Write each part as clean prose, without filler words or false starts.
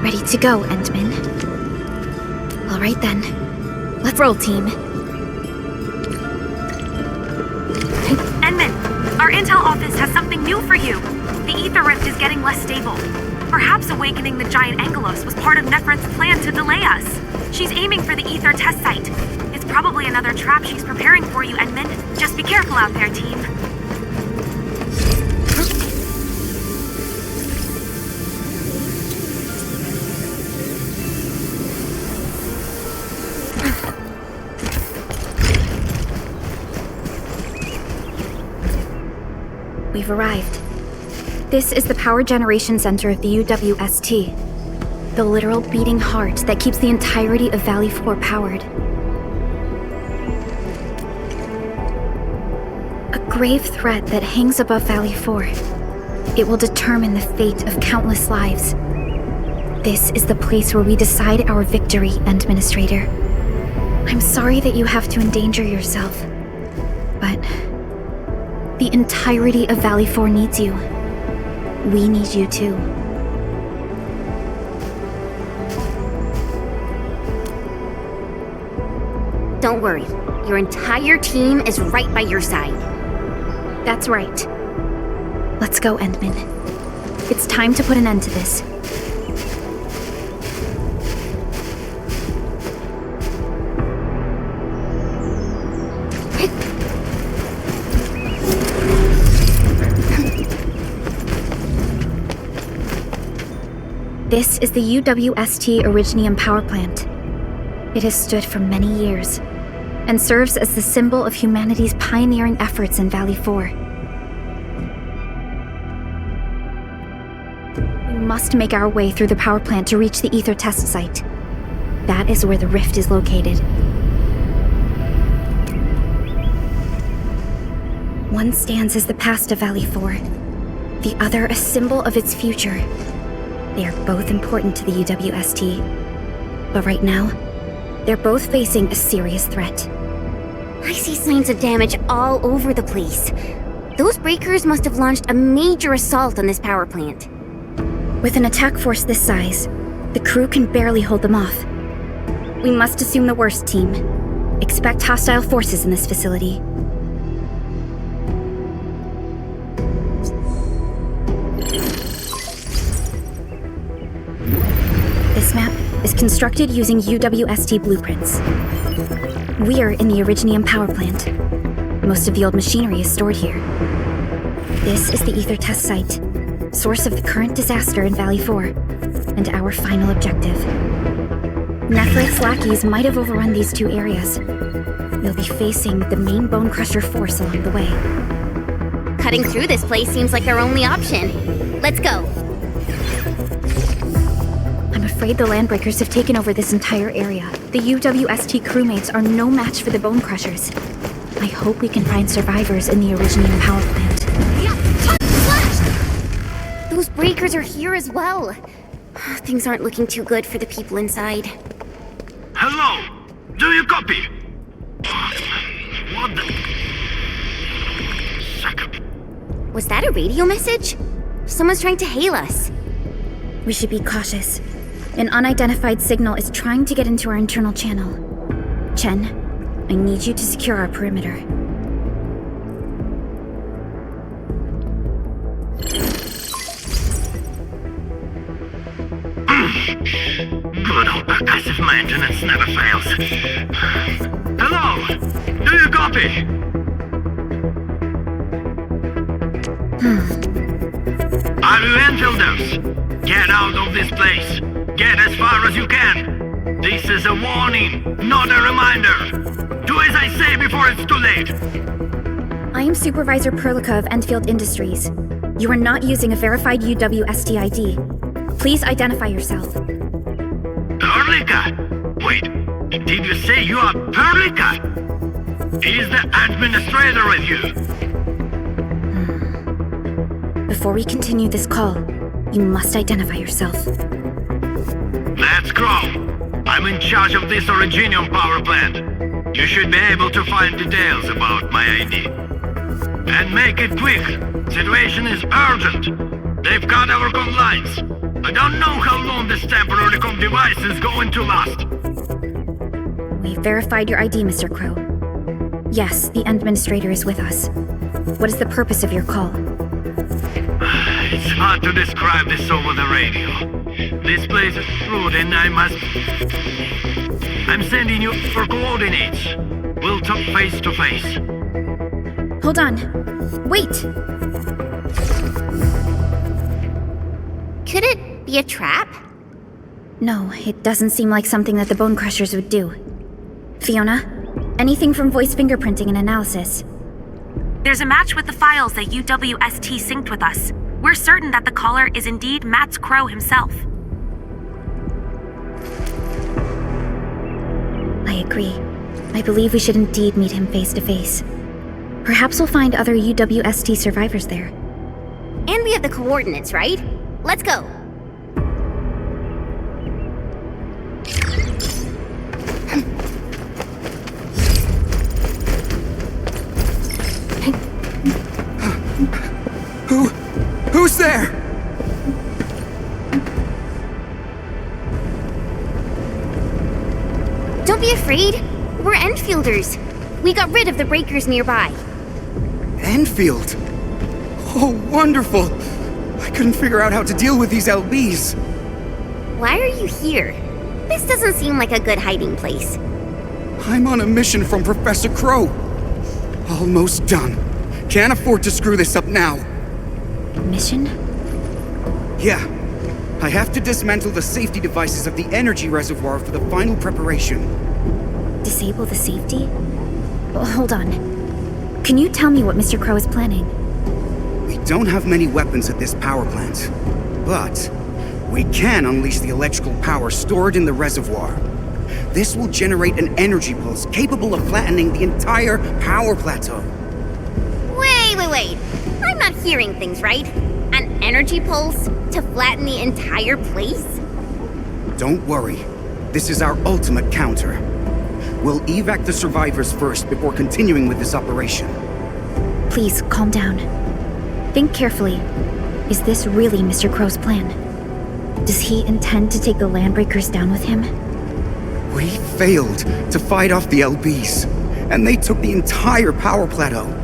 Ready to go, Endman. All right then. Let's roll, team. Endman, our intel office has something new for you. The ether rift is getting less stable. Perhaps awakening the giant Angelos was part of Nephrit's plan to delay us. She's aiming for the ether test site. It's probably another trap she's preparing for you, Endman. Just be careful out there, team. We've arrived. This is the power generation center of the UWST. The literal beating heart that keeps the entirety of Valley 4 powered. A grave threat that hangs above Valley 4. It will determine the fate of countless lives. This is the place where we decide our victory, Administrator. I'm sorry that you have to endanger yourself, but the entirety of Valley 4 needs you. We need you too. Don't worry. Your entire team is right by your side. That's right. Let's go, Endman. It's time to put an end to this. This is the UWST Originium power plant. It has stood for many years, and serves as the symbol of humanity's pioneering efforts in Valley 4. We must make our way through the power plant to reach the ether test site. That is where the rift is located. One stands as the past of Valley 4, the other a symbol of its future. They are both important to the UWST, but right now, they're both facing a serious threat. I see signs of damage all over the place. Those breakers must have launched a major assault on this power plant. With an attack force this size, the crew can barely hold them off. We must assume the worst, team. Expect hostile forces in this facility. This map is constructed using UWST blueprints. We're in the Originium power plant. Most of the old machinery is stored here. This is the ether test site, source of the current disaster in Valley 4, and our final objective. Nephrit's lackeys might have overrun these two areas. We'll be facing the main Bone Crusher force along the way. Cutting through this place seems like our only option. Let's go. I'm afraid the Landbreakers have taken over this entire area. The UWST crewmates are no match for the Bone Crushers. I hope we can find survivors in the Originium power plant. Flash! Those breakers are here as well. Things aren't looking too good for the people inside. Hello! Do you copy? What the... Second. Was that a radio message? Someone's trying to hail us. We should be cautious. An unidentified signal is trying to get into our internal channel. Chen, I need you to secure our perimeter. Good old passive maintenance never fails. Hello! Do you copy? Are you Enfielders? Get out of this place. Get as far as you can. This is a warning, not a reminder. Do as I say before it's too late. I am Supervisor Perlica of Endfield Industries. You are not using a verified UWST ID. Please identify yourself. Perlica? Wait, did you say you are Perlica? Is the administrator with you? Before we continue this call, you must identify yourself. Let's go. I'm in charge of this Originium power plant. You should be able to find details about my ID. And make it quick. Situation is urgent. They've cut our com lines. I don't know how long this temporary com device is going to last. We verified your ID, Mr. Crow. Yes, the administrator is with us. What is the purpose of your call? It's hard to describe this over the radio. This place is rude and I'm sending you for coordinates. We'll talk face to face. Hold on. Wait! Could it be a trap? No, it doesn't seem like something that the Bone Crushers would do. Fiona, anything from voice fingerprinting and analysis? There's a match with the files that UWST synced with us. We're certain that the caller is indeed Matt Crow himself. I agree. I believe we should indeed meet him face to face. Perhaps we'll find other UWST survivors there. And we have the coordinates, right? Let's go. Who's there? Don't be afraid. We're Enfielders. We got rid of the breakers nearby. Endfield? Oh, wonderful! I couldn't figure out how to deal with these LBs. Why are you here? This doesn't seem like a good hiding place. I'm on a mission from Professor Crow. Almost done. Can't afford to screw this up now. Mission? Yeah. I have to dismantle the safety devices of the energy reservoir for the final preparation. Disable the safety? Hold on. Can you tell me what Mr. Crow is planning? We don't have many weapons at this power plant, but we can unleash the electrical power stored in the reservoir. This will generate an energy pulse capable of flattening the entire power plateau. Wait. I'm not hearing things right. An energy pulse to flatten the entire place? Don't worry. This is our ultimate counter. We'll evac the survivors first before continuing with this operation. Please, calm down. Think carefully. Is this really Mr. Crow's plan? Does he intend to take the Landbreakers down with him? We failed to fight off the LBs, and they took the entire power plateau.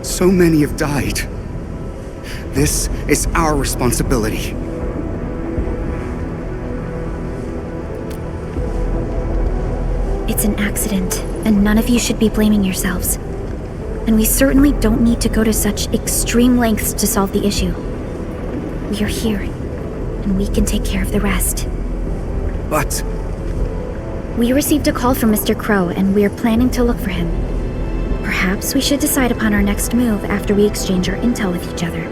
So many have died. This is our responsibility. It's an accident, and none of you should be blaming yourselves. And we certainly don't need to go to such extreme lengths to solve the issue. We are here, and we can take care of the rest. But We received a call from Mr. Crow, and we are planning to look for him. Perhaps we should decide upon our next move after we exchange our intel with each other.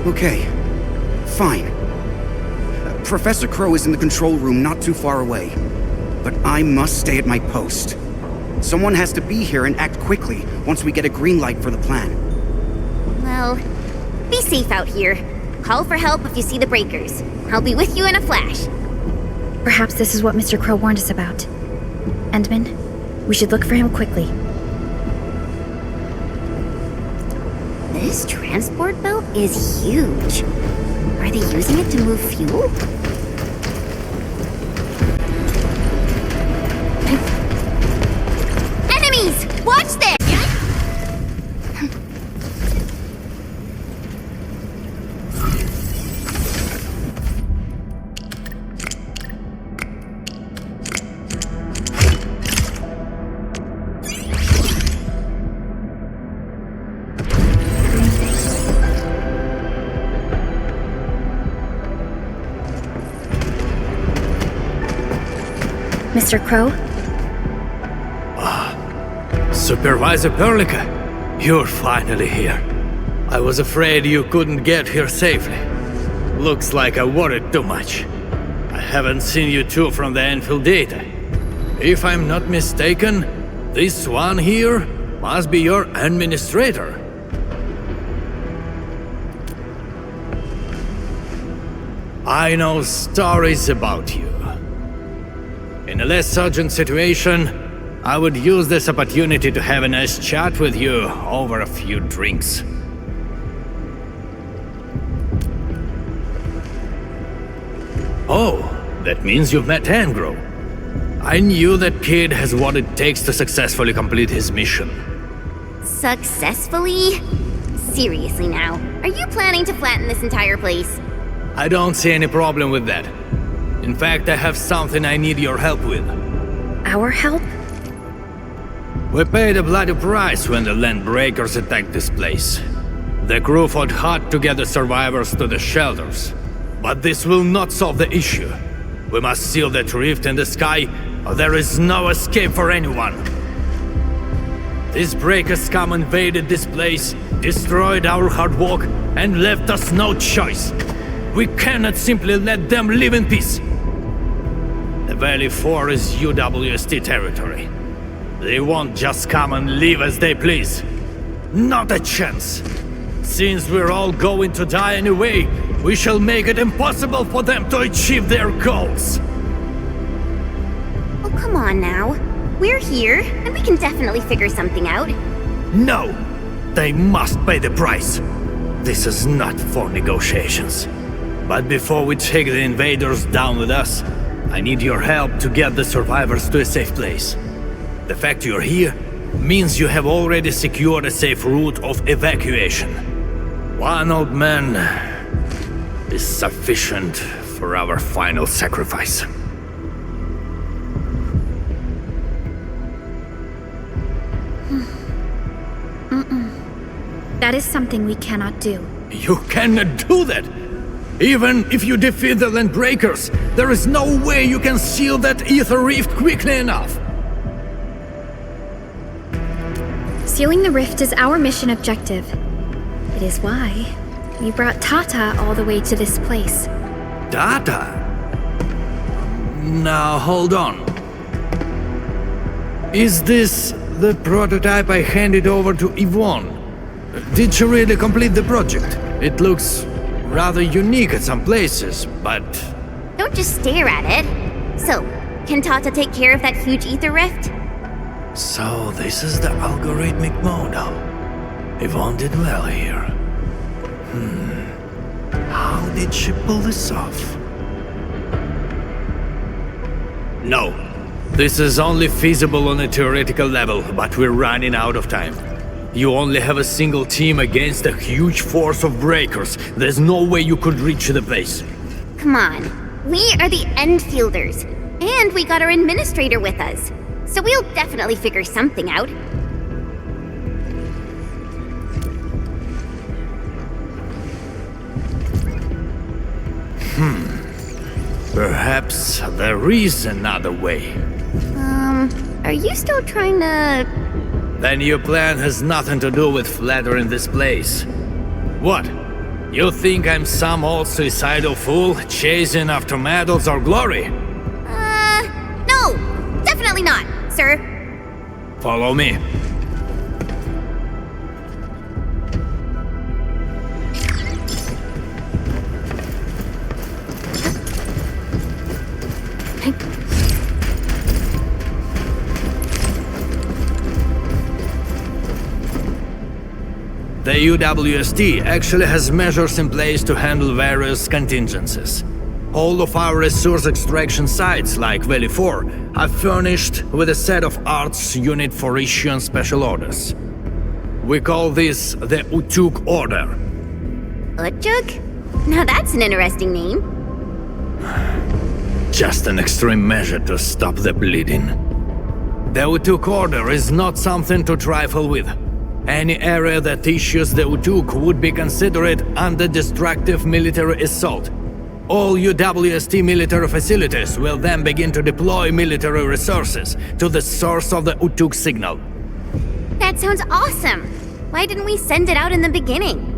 okay, fine. Professor Crow is in the control room not too far away. But I must stay at my post. Someone has to be here and act quickly once we get a green light for the plan. Well, be safe out here. Call for help if you see the breakers. I'll be with you in a flash. Perhaps this is what Mr. Crow warned us about. Endman, we should look for him quickly. This transport belt is huge. Are they using it to move fuel? Enemies! Watch this! Mr. Crow? Supervisor Perlica, you're finally here. I was afraid you couldn't get here safely. Looks like I worried too much. I haven't seen you two from the Endfield data. If I'm not mistaken, this one here must be your administrator. I know stories about you. In a less urgent situation, I would use this opportunity to have a nice chat with you over a few drinks. Oh, that means you've met Angro. I knew that kid has what it takes to successfully complete his mission. Successfully? Seriously now, are you planning to flatten this entire place? I don't see any problem with that. In fact, I have something I need your help with. Our help? We paid a bloody price when the Landbreakers attacked this place. The crew fought hard to get the survivors to the shelters. But this will not solve the issue. We must seal that rift in the sky, or there is no escape for anyone. These breakers scum invaded this place, destroyed our hard work, and left us no choice. We cannot simply let them live in peace. The Valley 4 is UWST territory. They won't just come and live as they please. Not a chance. Since we're all going to die anyway, we shall make it impossible for them to achieve their goals. Oh, come on now. We're here, and we can definitely figure something out. No! They must pay the price. This is not for negotiations. But before we take the invaders down with us, I need your help to get the survivors to a safe place. The fact you're here means you have already secured a safe route of evacuation. One old man is sufficient for our final sacrifice. That is something we cannot do. You cannot do that! Even if you defeat the Landbreakers, there is no way you can seal that ether rift quickly enough! Sealing the rift is our mission objective. It is why we brought Tata all the way to this place. Tata? Now hold on. Is this the prototype I handed over to Yvonne? Did she really complete the project? It looks rather unique at some places, but... Don't just stare at it. So, can Tata take care of that huge ether rift? So this is the algorithmic model. Yvonne did well here. How did she pull this off? No. This is only feasible on a theoretical level, but we're running out of time. You only have a single team against a huge force of breakers. There's no way you could reach the place. Come on. We are the Endfielders. And we got our administrator with us. So we'll definitely figure something out. Perhaps there is another way. Are you still trying to... Then your plan has nothing to do with flattering this place. What? You think I'm some old suicidal fool chasing after medals or glory? No! Definitely not, sir. Follow me. The UWST actually has measures in place to handle various contingencies. All of our resource extraction sites, like Valley 4, are furnished with a set of arts unit for issuing special orders. We call this the Utuk Order. Utuk? Now that's an interesting name. Just an extreme measure to stop the bleeding. The Utuk Order is not something to trifle with. Any area that issues the Utuk would be considered under destructive military assault. All UWST military facilities will then begin to deploy military resources to the source of the Utuk signal. That sounds awesome! Why didn't we send it out in the beginning?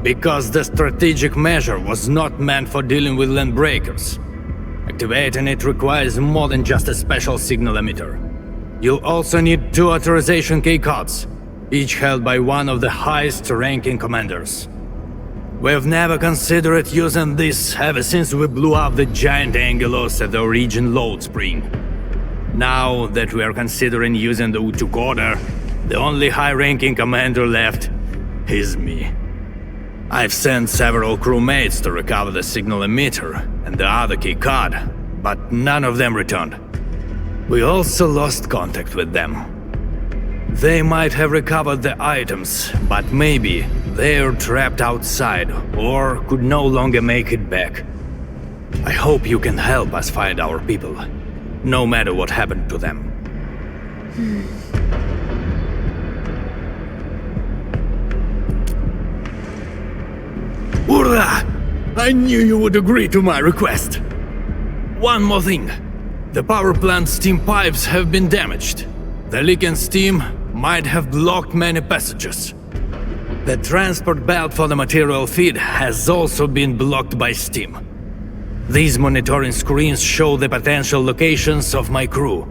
Because the strategic measure was not meant for dealing with Landbreakers. Activating it requires more than just a special signal emitter. You'll also need 2 authorization key codes, each held by one of the highest-ranking commanders. We've never considered using this ever since we blew up the giant Angelos at the Origin load spring. Now that we are considering using the Utuk Order, the only high-ranking commander left is me. I've sent several crewmates to recover the signal emitter and the other key card, but none of them returned. We also lost contact with them. They might have recovered the items, but maybe they're trapped outside or could no longer make it back. I hope you can help us find our people, no matter what happened to them. Hurrah! I knew you would agree to my request. One more thing. The power plant's steam pipes have been damaged. The leaking steam might have blocked many passages. The transport belt for the material feed has also been blocked by steam. These monitoring screens show the potential locations of my crew.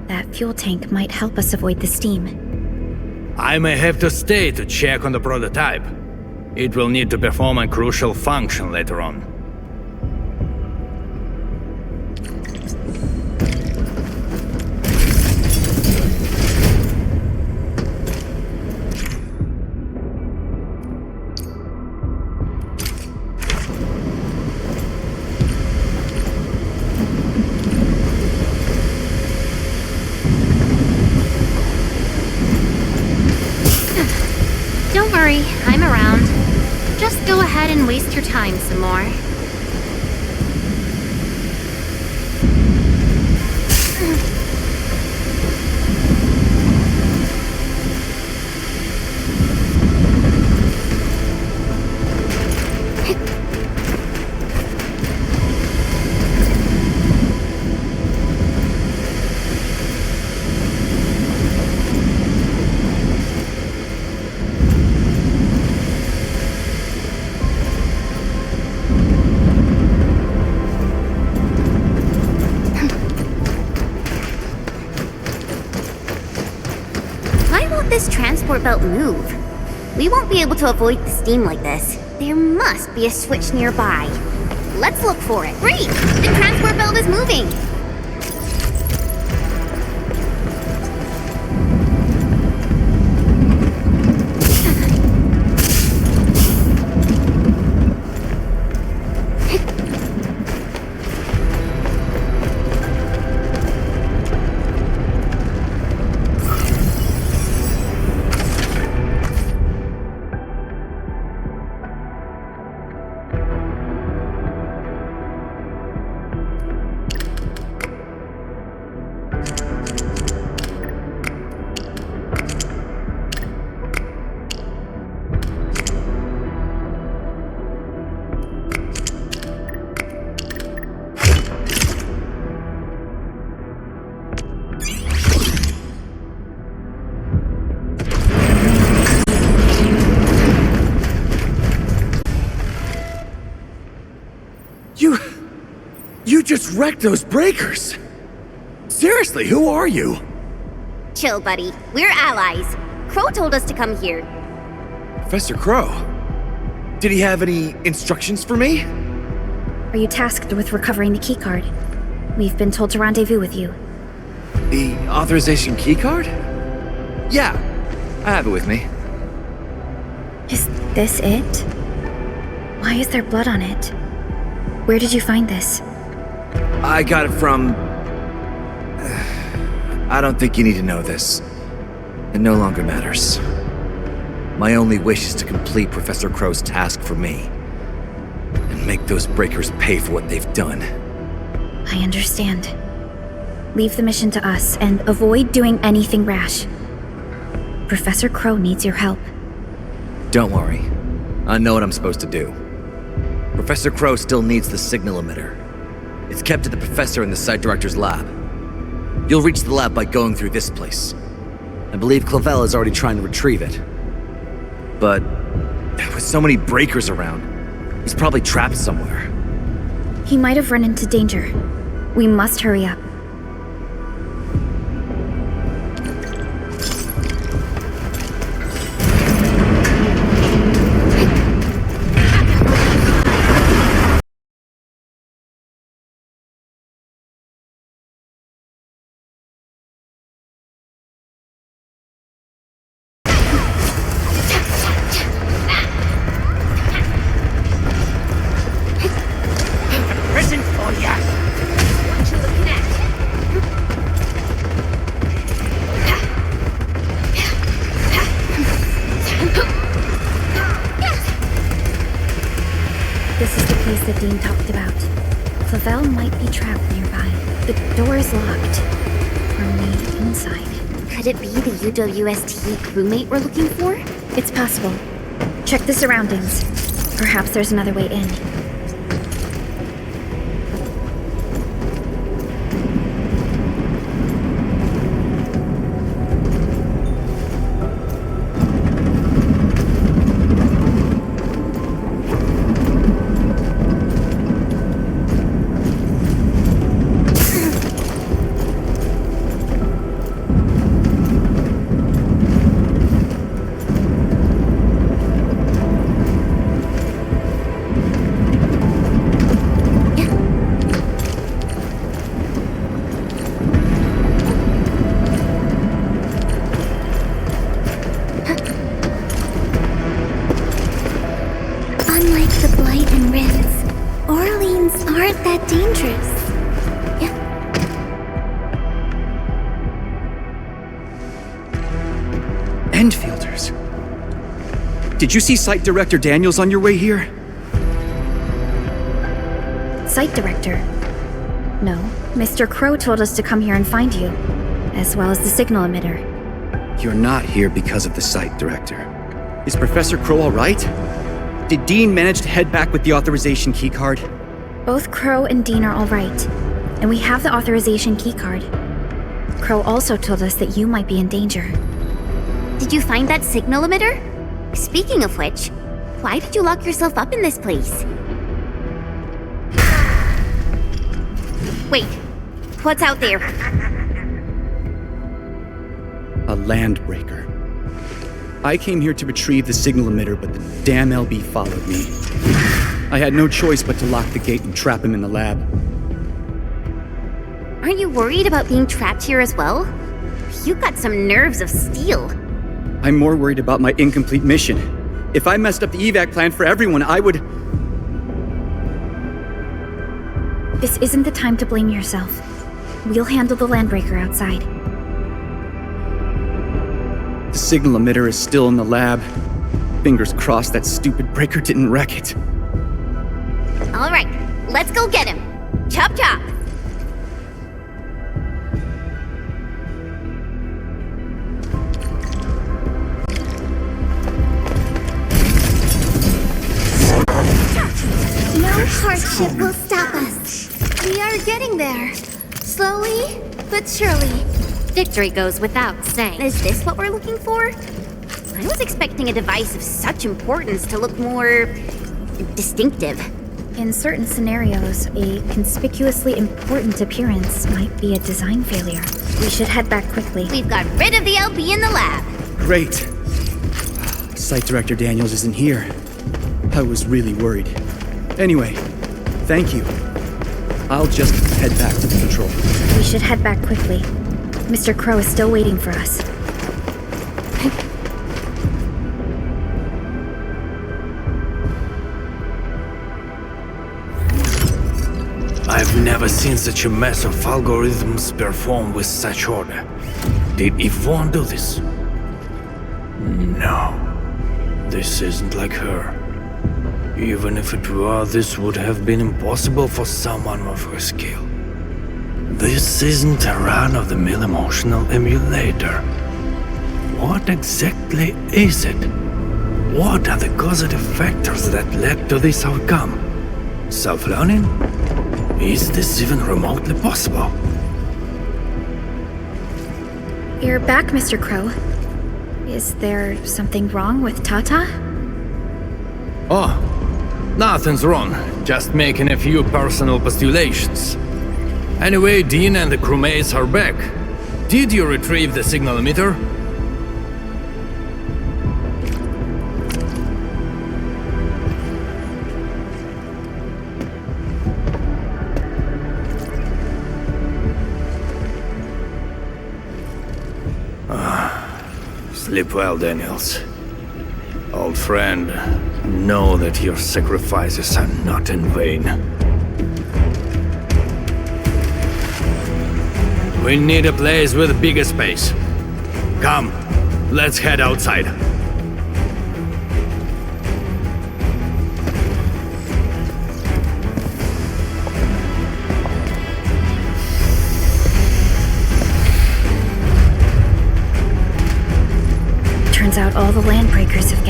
That fuel tank might help us avoid the steam. I may have to stay to check on the prototype. It will need to perform a crucial function later on. Don't worry, I'm around. Just go ahead and waste your time some more. This transport belt move. We won't be able to avoid the steam like this. There must be a switch nearby. Let's look for it. Great! The transport belt is moving! You just wrecked those breakers! Seriously, who are you? Chill, buddy. We're allies. Crow told us to come here. Professor Crow? Did he have any instructions for me? Are you tasked with recovering the keycard? We've been told to rendezvous with you. The authorization keycard? Yeah, I have it with me. Is this it? Why is there blood on it? Where did you find this? I got it from... I don't think you need to know this. It no longer matters. My only wish is to complete Professor Crow's task for me. And make those breakers pay for what they've done. I understand. Leave the mission to us and avoid doing anything rash. Professor Crow needs your help. Don't worry. I know what I'm supposed to do. Professor Crow still needs the signal emitter. It's kept at the professor in the site director's lab. You'll reach the lab by going through this place. I believe Clavel is already trying to retrieve it. But with so many breakers around, he's probably trapped somewhere. He might have run into danger. We must hurry up. This is the place that Dean talked about. Clavel might be trapped nearby. The door is locked. From the inside. Could it be the UWST crewmate we're looking for? It's possible. Check the surroundings. Perhaps there's another way in. Unlike the Blight and Rifts, Orleans aren't that dangerous. Endfielders. Did you see Site Director Daniels on your way here? Site Director? No. Mr. Crow told us to come here and find you, as well as the signal emitter. You're not here because of the Site Director. Is Professor Crow all right? Did Dean manage to head back with the authorization keycard? Both Crow and Dean are all right, and we have the authorization keycard. Crow also told us that you might be in danger. Did you find that signal emitter? Speaking of which, why did you lock yourself up in this place? Wait, what's out there? A landbreaker. I came here to retrieve the signal emitter, but the damn LB followed me. I had no choice but to lock the gate and trap him in the lab. Aren't you worried about being trapped here as well? You've got some nerves of steel. I'm more worried about my incomplete mission. If I messed up the evac plan for everyone, I would... This isn't the time to blame yourself. We'll handle the landbreaker outside. The signal emitter is still in the lab. Fingers crossed that stupid breaker didn't wreck it. All right, let's go get him. Chop chop. No hardship will stop us. We are getting there. Slowly, but surely. Victory goes without saying. Is this what we're looking for? I was expecting a device of such importance to look more distinctive. In certain scenarios, a conspicuously important appearance might be a design failure. We should head back quickly. We've got rid of the LB in the lab. Great. Site Director Daniels isn't here. I was really worried. Anyway, thank you. I'll just head back to the control. We should head back quickly. Mr. Crow is still waiting for us. I've never seen such a mess of algorithms performed with such order. Did Yvonne do this? No. This isn't like her. Even if it were, this would have been impossible for someone of her skill. This isn't a run-of-the-mill emotional emulator. What exactly is it? What are the causative factors that led to this outcome? Self-learning? Is this even remotely possible? You're back, Mr. Crow. Is there something wrong with Tata? Oh, nothing's wrong. Just making a few personal postulations. Anyway, Dean and the crewmates are back. Did you retrieve the signal emitter? Sleep well, Daniels. Old friend, know that your sacrifices are not in vain. We need a place with bigger space. Come, let's head outside.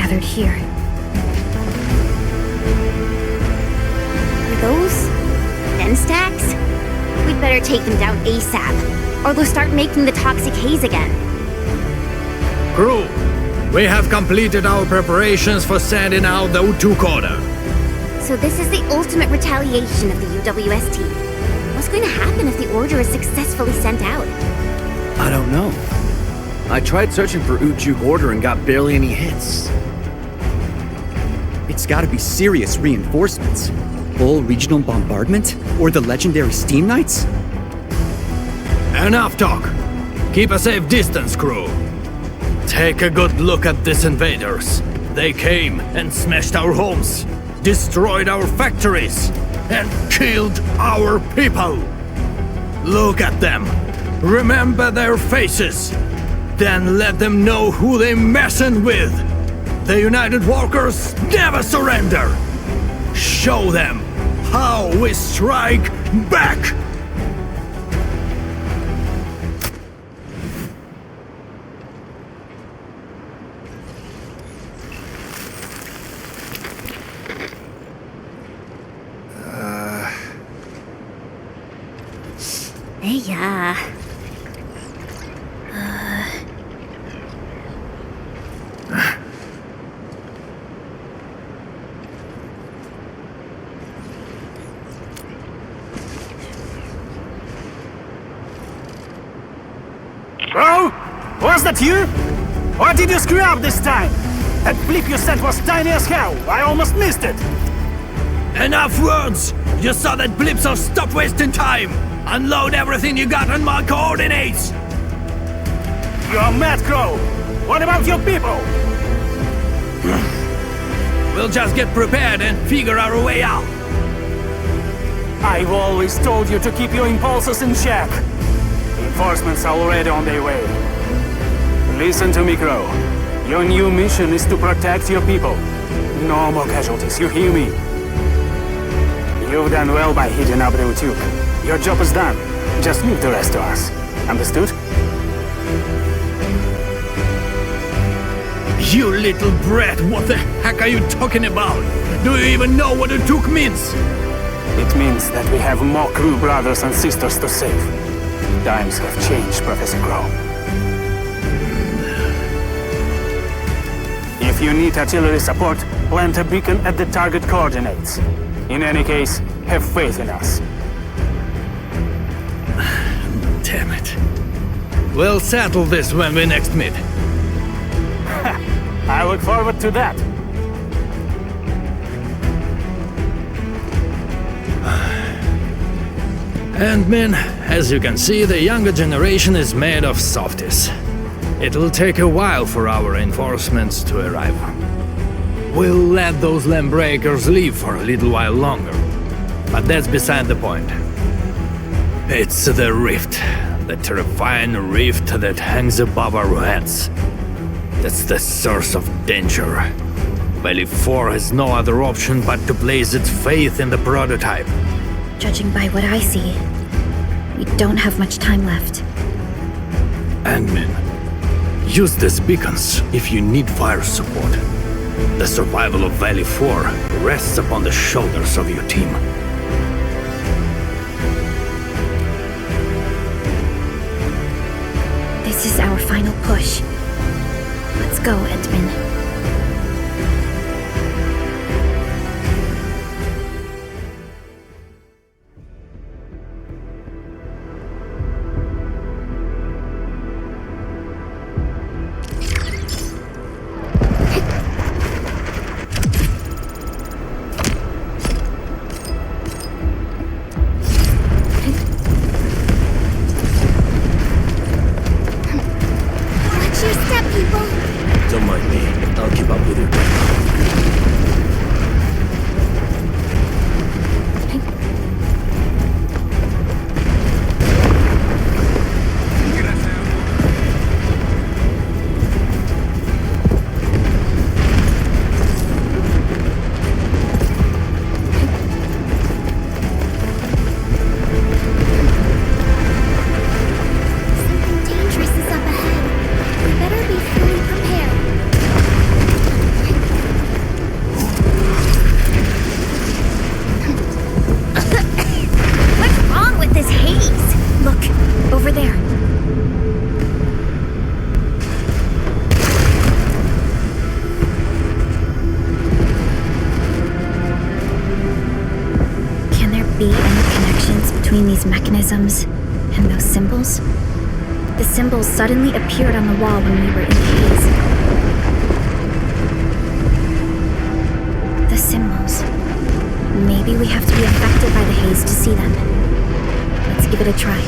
gathered here. Are those den stacks? We'd better take them down ASAP, or they'll start making the toxic haze again. Crew, we have completed our preparations for sending out the Utuk order. So this is the ultimate retaliation of the UWST. What's going to happen if the order is successfully sent out? I don't know. I tried searching for Ujuk order and got barely any hits. It's gotta be serious reinforcements. Full regional bombardment? Or the legendary Steam Knights? Enough talk. Keep a safe distance, crew. Take a good look at these invaders. They came and smashed our homes, destroyed our factories, and killed our people. Look at them. Remember their faces. Then let them know who they're messing with. The United Walkers never surrender. Show them how we strike back. Yeah. Bro? Was that you? Or did you screw up this time? That blip you sent was tiny as hell. I almost missed it. Enough words! You saw that blip, so stop wasting time! Unload everything you got on my coordinates! You're mad, Crow. What about your people? We'll just get prepared and figure our way out. I've always told you to keep your impulses in check. Reinforcements are already on their way. Listen to me, Crow. Your new mission is to protect your people. No more casualties, you hear me? You've done well by hitting up the Utuk. Your job is done. Just leave the rest to us. Understood? You little brat, what the heck are you talking about? Do you even know what Utuk means? It means that we have more crew brothers and sisters to save. Times have changed, Professor Crow. If you need artillery support, plant a beacon at the target coordinates. In any case, have faith in us. Damn it. We'll settle this when we next meet. I look forward to that. And men, as you can see, the younger generation is made of softies. It'll take a while for our reinforcements to arrive. We'll let those lambreakers leave for a little while longer. But that's beside the point. It's the rift. The terrifying rift that hangs above our heads. That's the source of danger. Valley 4 has no other option but to place its faith in the prototype. Judging by what I see, we don't have much time left. Admin, use these beacons if you need fire support. The survival of Valley 4 rests upon the shoulders of your team. This is our final push. Let's go, Endman. be any connections between these mechanisms and those symbols? The symbols suddenly appeared on the wall when we were in the haze. The symbols. Maybe we have to be affected by the haze to see them. Let's give it a try.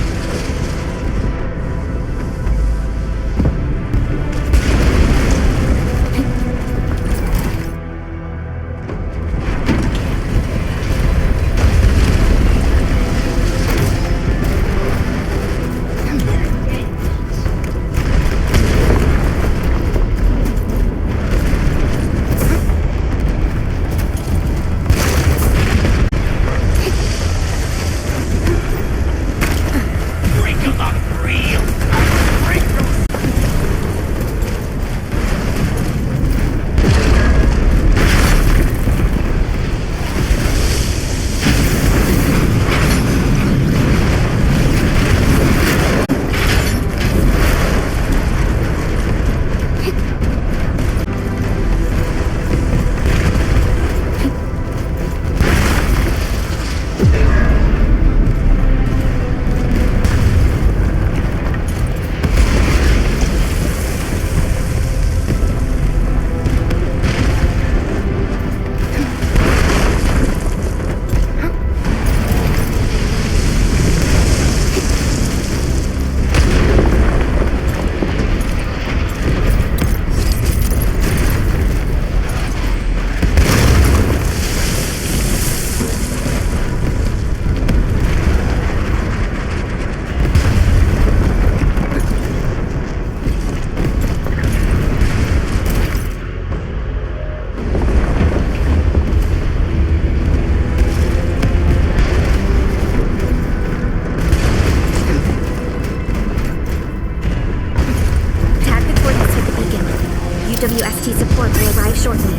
WST support will arrive shortly.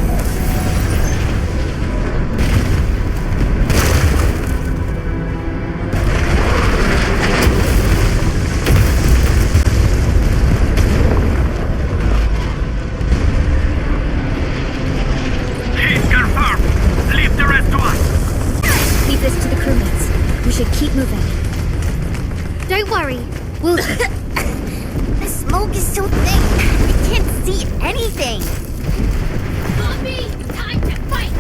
He's confirmed. Leave the rest to us. Leave this to the crewmates. We should keep moving. Don't worry. We'll... The smoke is so thick, I can't see anything. Zombie! Time to fight!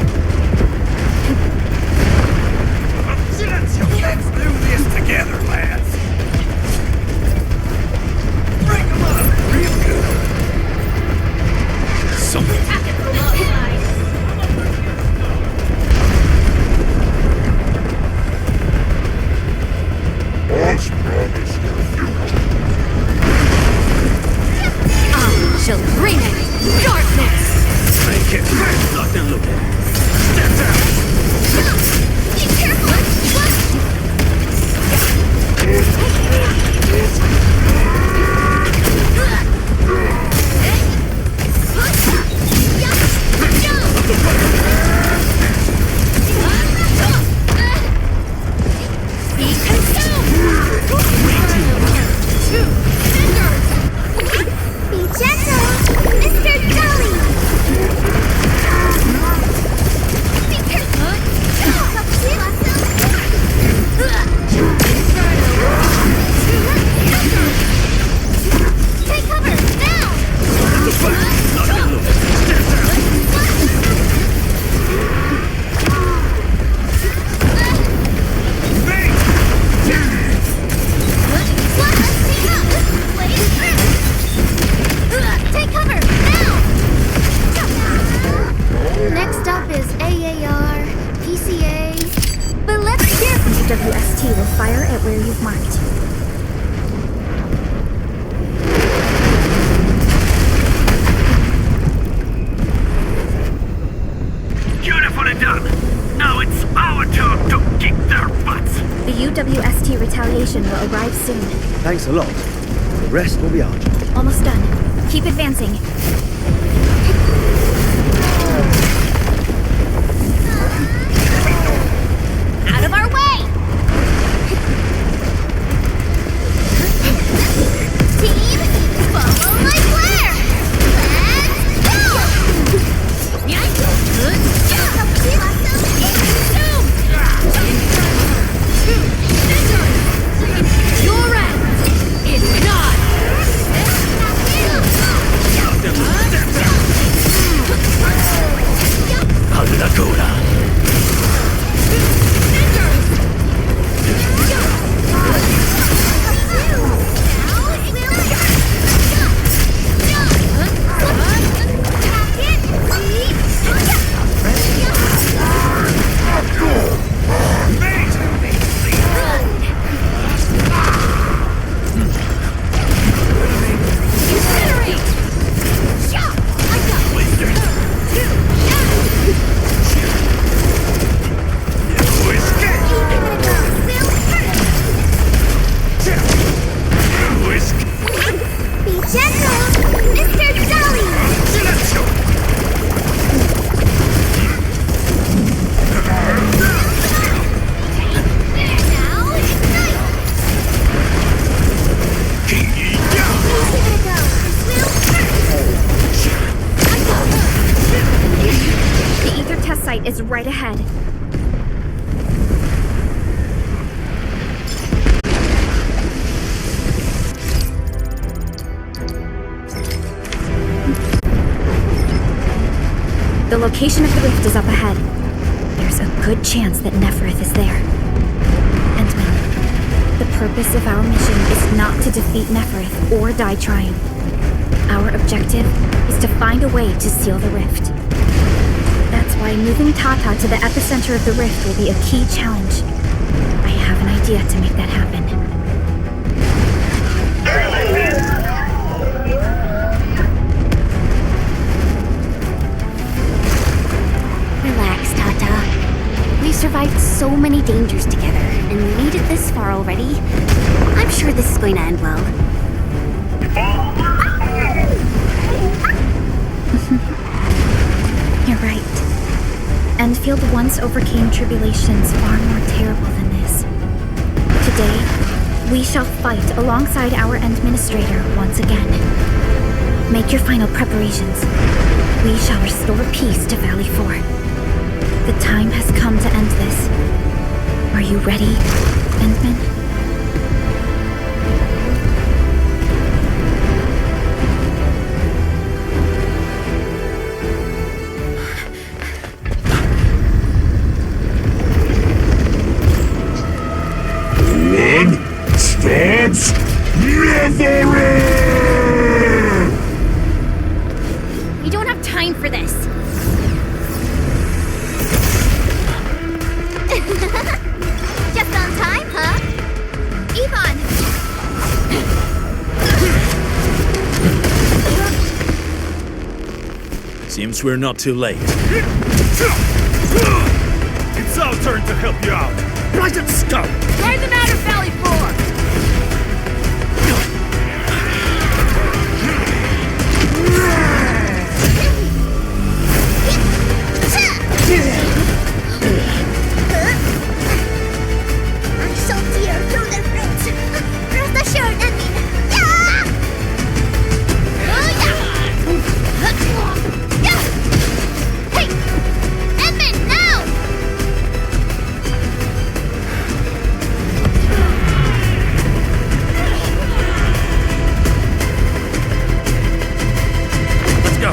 Let's do this together, lads. Break them up real good. Something. She'll bring it! Darkness! Make it. Lock and look. Step down. Be careful! Be consumed! Be gentle, Mr. Jolly! Be careful! Take cover, now! Lock and look. Step down. Bang! Take cover, now! Next up is AAR, PCA, but let's hear from WST will fire at where you've marked. Beautifully done. Now it's our turn to kick their butts. The UWST retaliation will arrive soon. Thanks a lot. The rest will be our job. Almost done. Keep advancing. out of our way! Team, follow my flare! Let's go! The location of the rift is up ahead. There's a good chance that Neferith is there. Endman, the purpose of our mission is not to defeat Neferith or die trying. Our objective is to find a way to seal the rift. That's why moving Tata to the epicenter of the rift will be a key challenge. I have an idea to make that happen. Relax, Tata. We've survived so many dangers together and made it this far already. I'm sure this is going to end well. You're right. Endfield once overcame tribulations far more terrible than this. Today, we shall fight alongside our Administrator once again. Make your final preparations. We shall restore peace to Valley 4. The time has come to end this. Are you ready, Endman? Stops never! We don't have time for this. Just on time, huh? Yvonne! Seems we're not too late. It's our turn to help you out. Blighted scum! Find them out of Valley 4! I shall tear through the roots. Rest assured, Endman. Yeah! Hey! Endman, now! Let's go!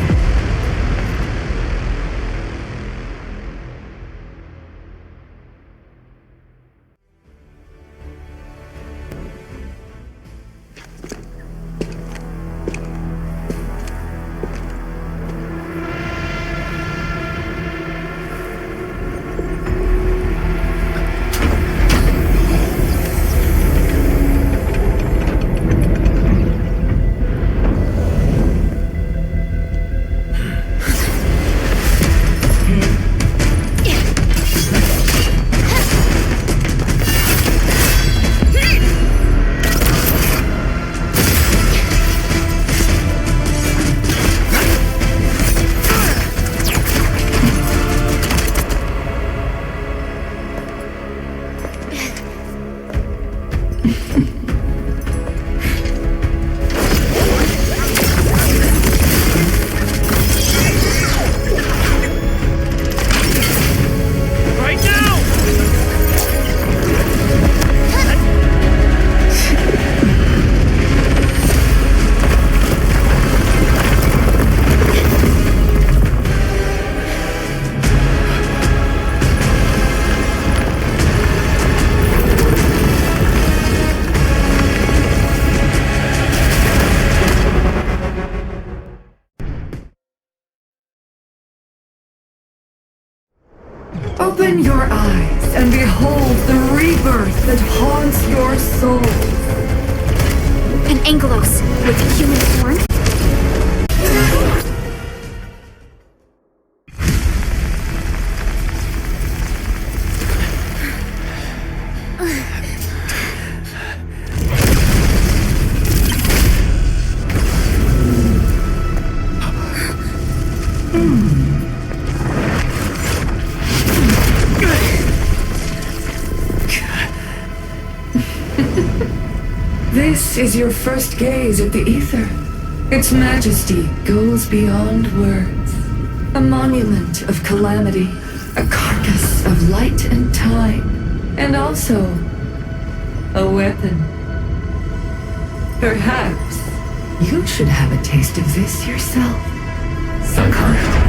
Open your eyes and behold the rebirth that haunts your soul. An Angelos with human form? This is your first gaze at the ether. Its majesty goes beyond words. A monument of calamity, a carcass of light and time, and also a weapon. Perhaps you should have a taste of this yourself. Sakara.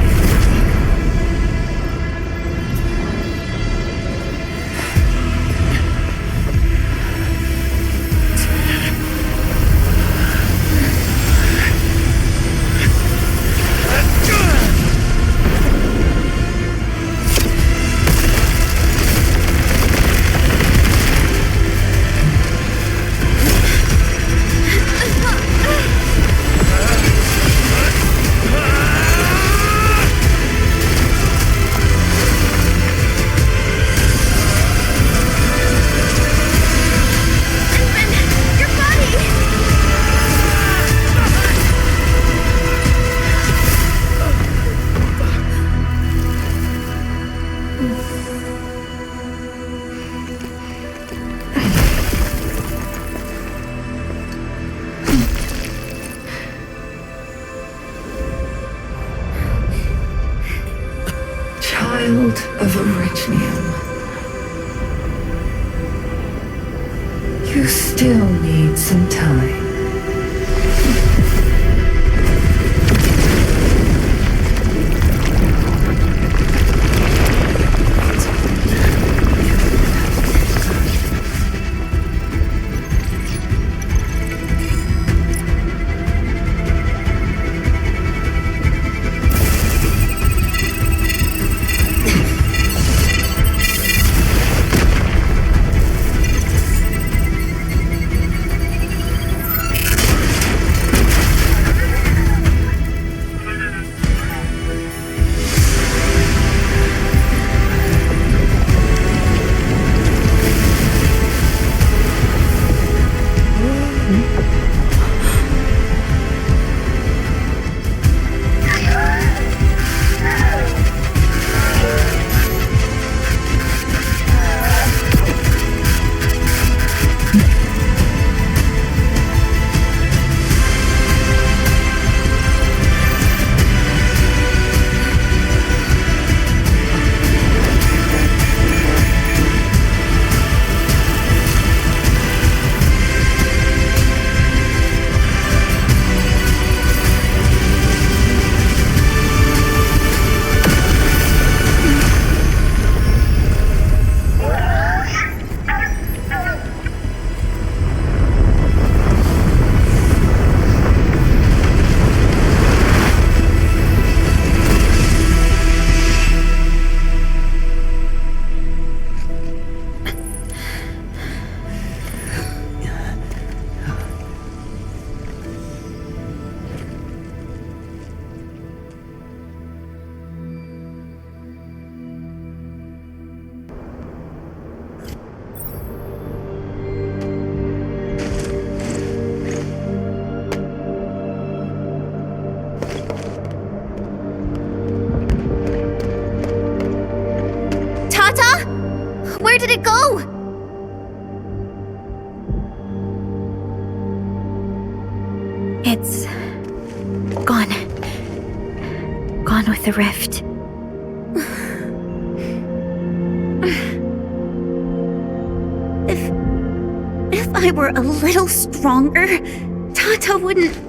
You still need some time. Where did it go? It's gone. Gone with the rift. If I were a little stronger, Tata wouldn't...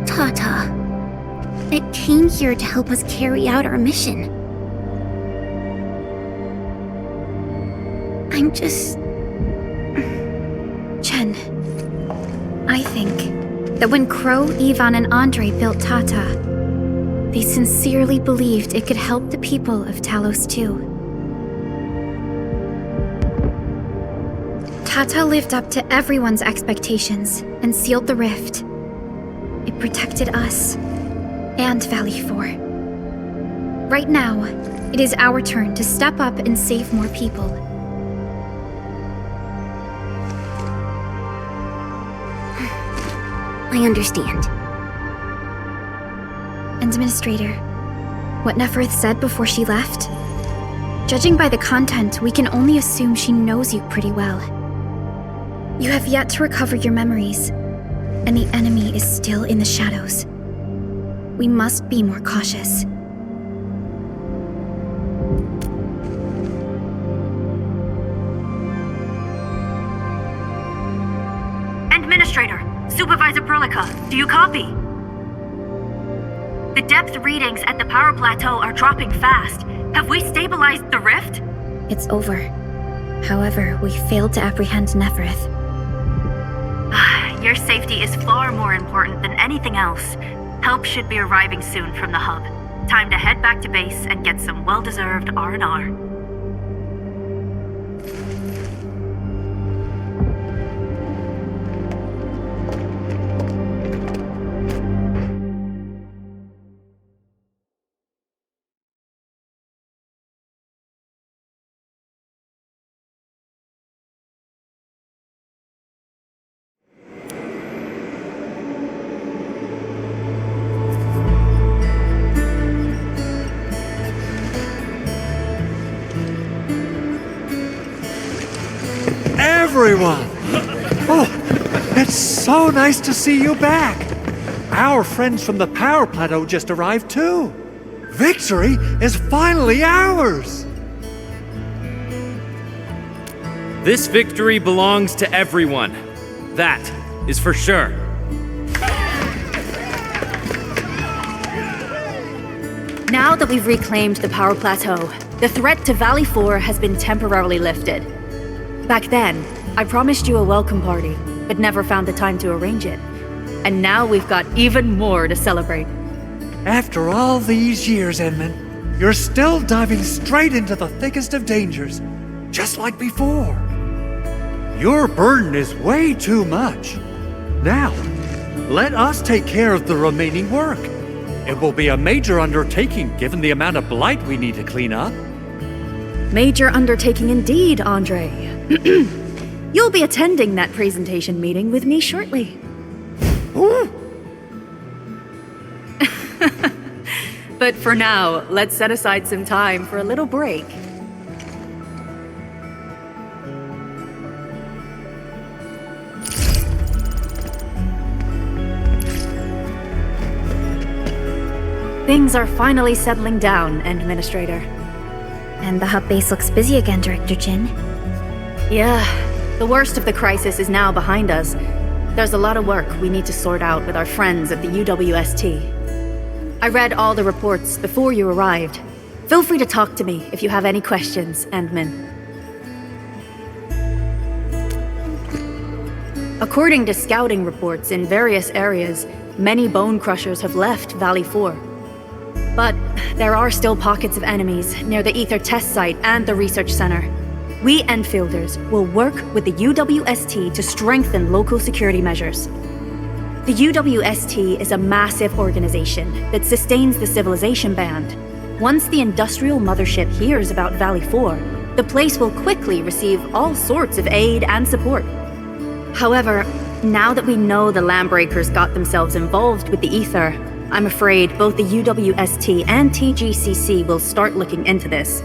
Tata, it came here to help us carry out our mission. I'm just... Chen, I think that when Crow, Ivan, and Andre built Tata, they sincerely believed it could help the people of Talos too. Tata lived up to everyone's expectations and sealed the rift. It protected us and Valley 4. Right now, it is our turn to step up and save more people. I understand. Administrator, what Neferth said before she left? Judging by the content, we can only assume she knows you pretty well. You have yet to recover your memories, and the enemy is still in the shadows. We must be more cautious. Administrator, Supervisor Perlica, do you copy? The depth readings at the power plateau are dropping fast. Have we stabilized the rift? It's over. However, we failed to apprehend Neferth. Your safety is far more important than anything else. Help should be arriving soon from the hub. Time to head back to base and get some well-deserved R&R. Everyone! Oh, It's so nice to see you back. Our friends from the Power Plateau just arrived too. Victory is finally ours! This victory belongs to everyone. That is for sure. Now that we've reclaimed the Power Plateau, the threat to Valley 4 has been temporarily lifted. Back then, I promised you a welcome party, but never found the time to arrange it. And now we've got even more to celebrate. After all these years, Edmund, you're still diving straight into the thickest of dangers, just like before. Your burden is way too much. Now, let us take care of the remaining work. It will be a major undertaking given the amount of blight we need to clean up. Major undertaking indeed, Andre. You'll be attending that presentation meeting with me shortly. Ooh. But for now, let's set aside some time for a little break. Things are finally settling down, Administrator. And the hub base looks busy again, Director Jin. Yeah, the worst of the crisis is now behind us. There's a lot of work we need to sort out with our friends at the UWST. I read all the reports before you arrived. Feel free to talk to me if you have any questions, Endman. According to scouting reports in various areas, many bone crushers have left Valley 4. But there are still pockets of enemies near the Ether test site and the research center. We Enfielders will work with the UWST to strengthen local security measures. The UWST is a massive organization that sustains the Civilization Band. Once the industrial mothership hears about Valley 4, the place will quickly receive all sorts of aid and support. However, now that we know the Landbreakers got themselves involved with the Ether, I'm afraid both the UWST and TGCC will start looking into this.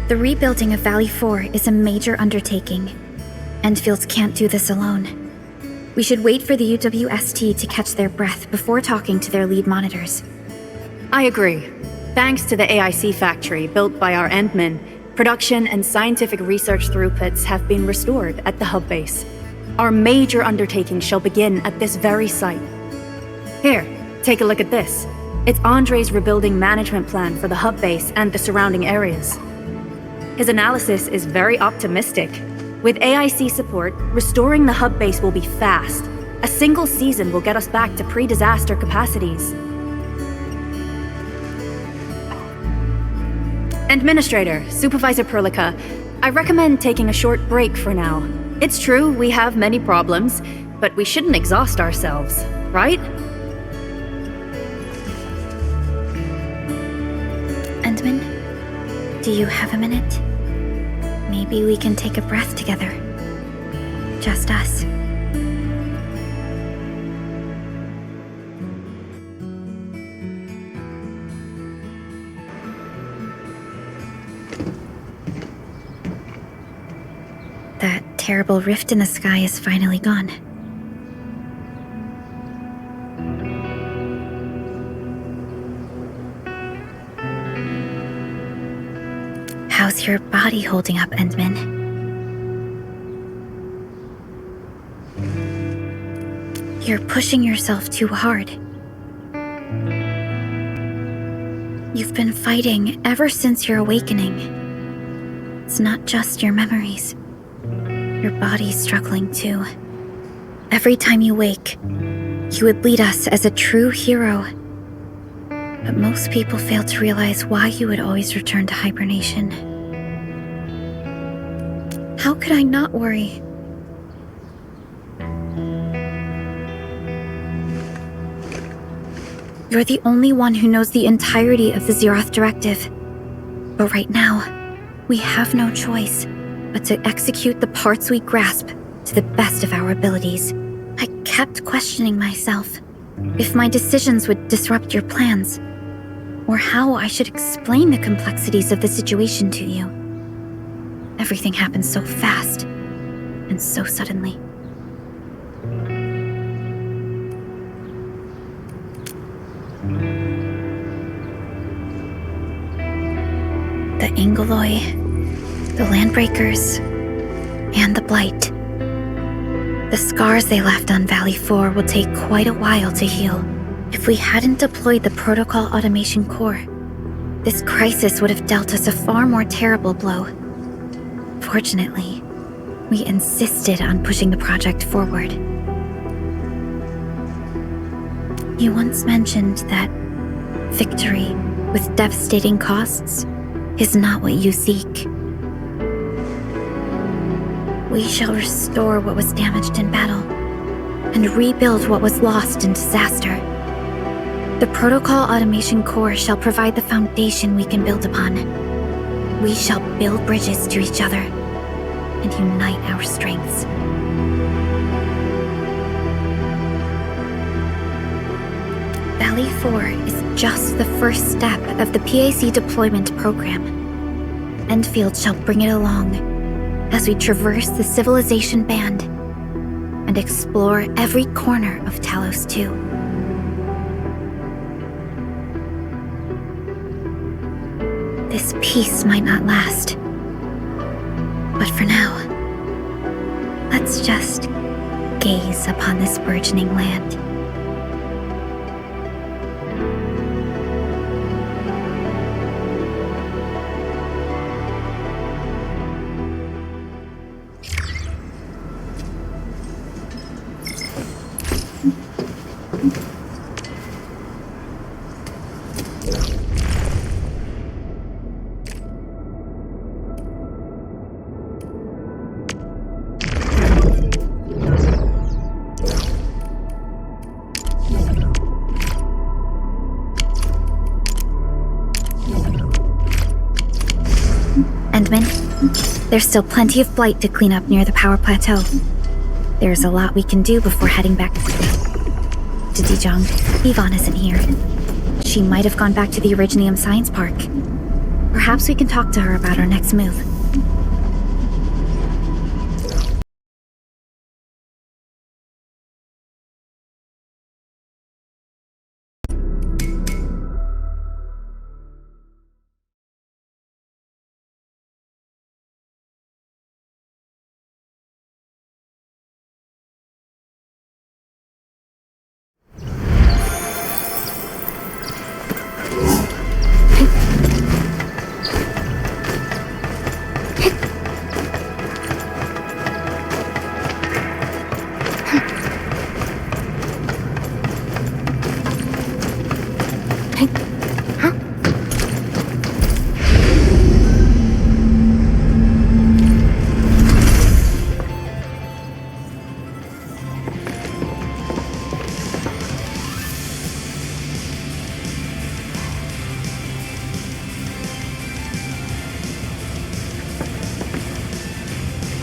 The rebuilding of Valley 4 is a major undertaking. Endfields can't do this alone. We should wait for the UWST to catch their breath before talking to their lead monitors. I agree. Thanks to the AIC factory built by our Endmen, production and scientific research throughputs have been restored at the hub base. Our major undertaking shall begin at this very site. Here, take a look at this. It's Andre's rebuilding management plan for the hub base and the surrounding areas. His analysis is very optimistic. With AIC support, restoring the hub base will be fast. A single season will get us back to pre-disaster capacities. Administrator, Supervisor Perlica, I recommend taking a short break for now. It's true, we have many problems, but we shouldn't exhaust ourselves, right? Endman, do you have a minute? Maybe we can take a breath together. Just us. That terrible rift in the sky is finally gone. How's your body holding up, Endman? You're pushing yourself too hard. You've been fighting ever since your awakening. It's not just your memories. Your body's struggling too. Every time you wake, you would lead us as a true hero. But most people fail to realize why you would always return to hibernation. How could I not worry? You're the only one who knows the entirety of the Zeroth Directive. But right now, we have no choice but to execute the parts we grasp to the best of our abilities. I kept questioning myself if my decisions would disrupt your plans, or how I should explain the complexities of the situation to you. Everything happened so fast, and so suddenly. The Angeloi, the Landbreakers, and the Blight. The scars they left on Valley 4 will take quite a while to heal. If we hadn't deployed the Protocol Automation Core, this crisis would have dealt us a far more terrible blow. Fortunately, we insisted on pushing the project forward. You once mentioned that victory with devastating costs is not what you seek. We shall restore what was damaged in battle and rebuild what was lost in disaster. The Protocol Automation Core shall provide the foundation we can build upon. We shall build bridges to each other and unite our strengths. Valley 4 is just the first step of the PAC deployment program. Endfield shall bring it along as we traverse the Civilization Band and explore every corner of Talos 2. This peace might not last, but for now, let's just gaze upon this burgeoning land. Endman, there's still plenty of blight to clean up near the power plateau. There's a lot we can do before heading back to Dijong. Yvonne isn't here. She might have gone back to the Originium Science Park. Perhaps we can talk to her about our next move.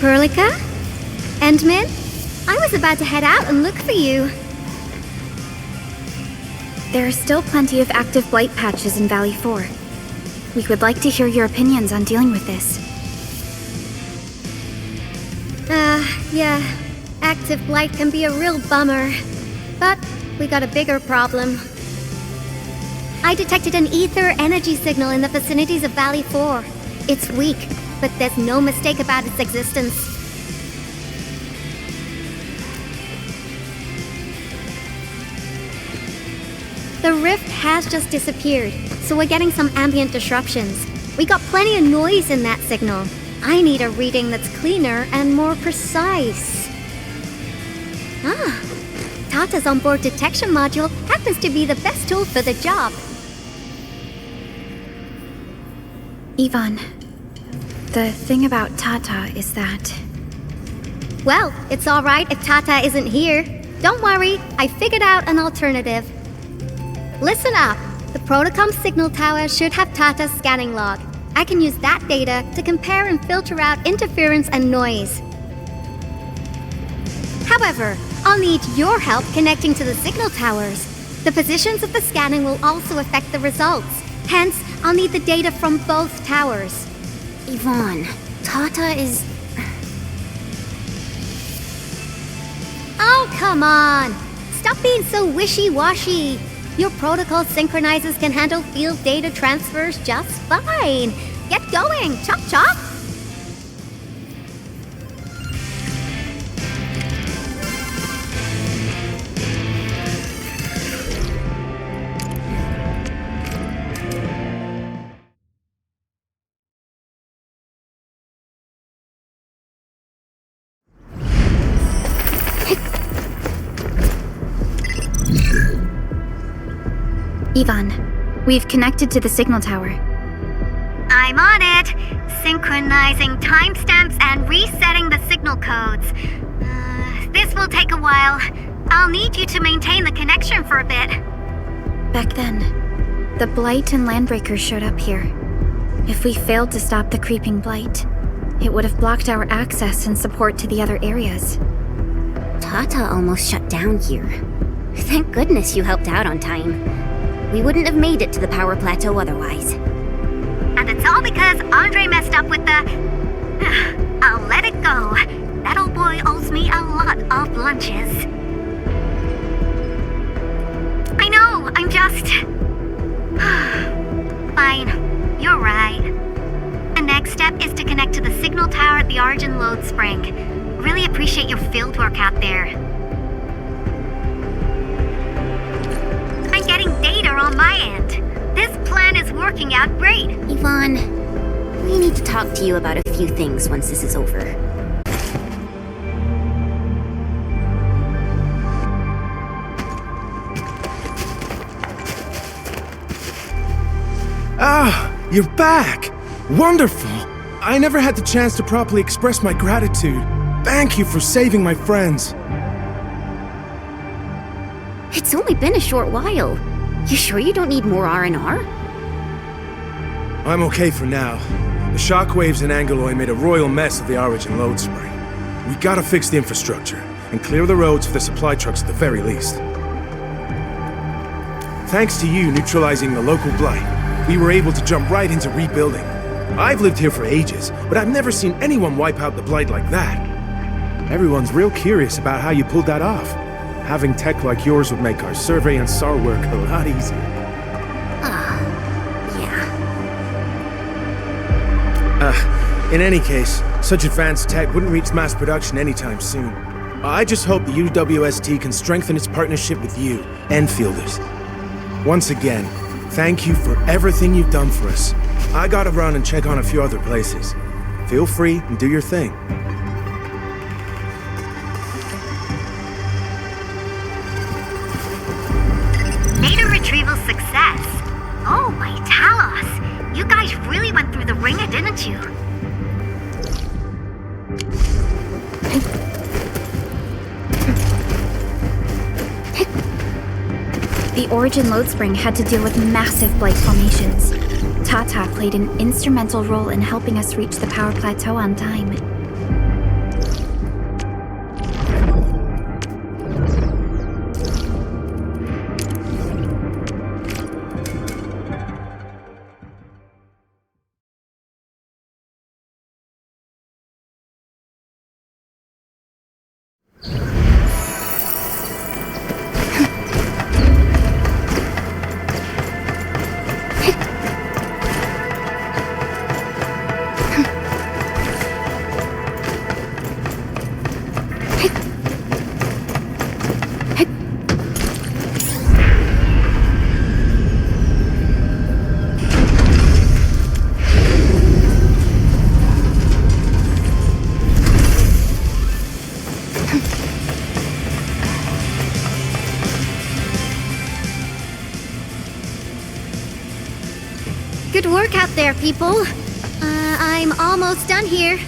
Perlica? Endman? I was about to head out and look for you. There are still plenty of active blight patches in Valley 4. We would like to hear your opinions on dealing with this. Yeah. Active blight can be a real bummer. But we got a bigger problem. I detected an ether energy signal in the vicinities of Valley 4. It's weak, but there's no mistake about its existence. The rift has just disappeared, so we're getting some ambient disruptions. We got plenty of noise in that signal. I need a reading that's cleaner and more precise. Tata's onboard detection module happens to be the best tool for the job. Yvonne, the thing about Tata is that... Well, it's alright if Tata isn't here. Don't worry, I figured out an alternative. Listen up. The Protocom signal tower should have Tata's scanning log. I can use that data to compare and filter out interference and noise. However, I'll need your help connecting to the signal towers. The positions of the scanning will also affect the results. Hence, I'll need the data from both towers. Yvonne, Tata is... Oh, come on! Stop being so wishy-washy. Your protocol synchronizers can handle field data transfers just fine. Get going, chop chop! Yvonne, we've connected to the signal tower. I'm on it. Synchronizing timestamps and resetting the signal codes. This will take a while. I'll need you to maintain the connection for a bit. Back then, the Blight and Landbreakers showed up here. If we failed to stop the creeping Blight, it would have blocked our access and support to the other areas. Tata almost shut down here. Thank goodness you helped out on time. We wouldn't have made it to the power plateau otherwise. And it's all because Andre messed up with the... I'll let it go. That old boy owes me a lot of lunches. I know, I'm just... Fine, you're right. The next step is to connect to the signal tower at the Origin Load Spring. Really appreciate your fieldwork out there. I'm getting data on my end. This plan is working out great. Yvonne, we need to talk to you about a few things once this is over. Ah, you're back! Wonderful! I never had the chance to properly express my gratitude. Thank you for saving my friends. It's only been a short while. You sure you don't need more R&R? I'm okay for now. The shockwaves in Angeloy made a royal mess of the Origin Load Spring. We gotta fix the infrastructure, and clear the roads for the supply trucks at the very least. Thanks to you neutralizing the local blight, we were able to jump right into rebuilding. I've lived here for ages, but I've never seen anyone wipe out the blight like that. Everyone's real curious about how you pulled that off. Having tech like yours would make our survey and SAR work a lot easier. Yeah. In any case, such advanced tech wouldn't reach mass production anytime soon. I just hope the UWST can strengthen its partnership with you, Enfielders. Once again, thank you for everything you've done for us. I gotta run and check on a few other places. Feel free and do your thing. Data retrieval success. Oh my Talos! You guys really went through the ringer, didn't you? The Origin Load Spring had to deal with massive blight formations. Tata played an instrumental role in helping us reach the power plateau on time. Good work out there, people. I'm almost done here.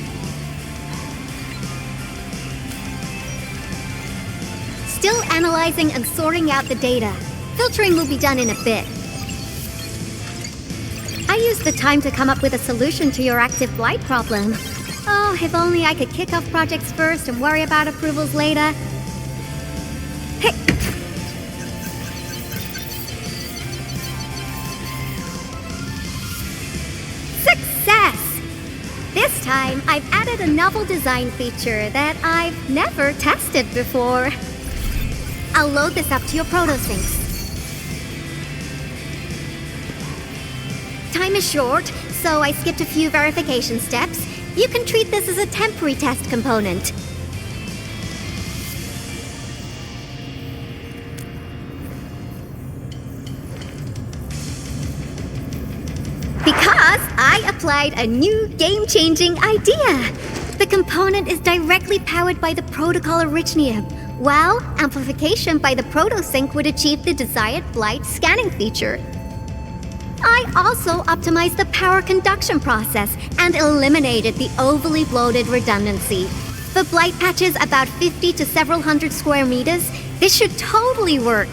Still analyzing and sorting out the data. Filtering will be done in a bit. I used the time to come up with a solution to your active blight problem. Oh, if only I could kick off projects first and worry about approvals later. Hey! Success! This time, I've added a novel design feature that I've never tested before. I'll load this up to your proto-syncs. Time is short, so I skipped a few verification steps. You can treat this as a temporary test component. Because I applied a new game-changing idea. The component is directly powered by the protocol Arknights, while amplification by the proto-sync would achieve the desired blight scanning feature. I also optimized the power conduction process and eliminated the overly bloated redundancy. For blight patches about 50 to several hundred square meters, this should totally work.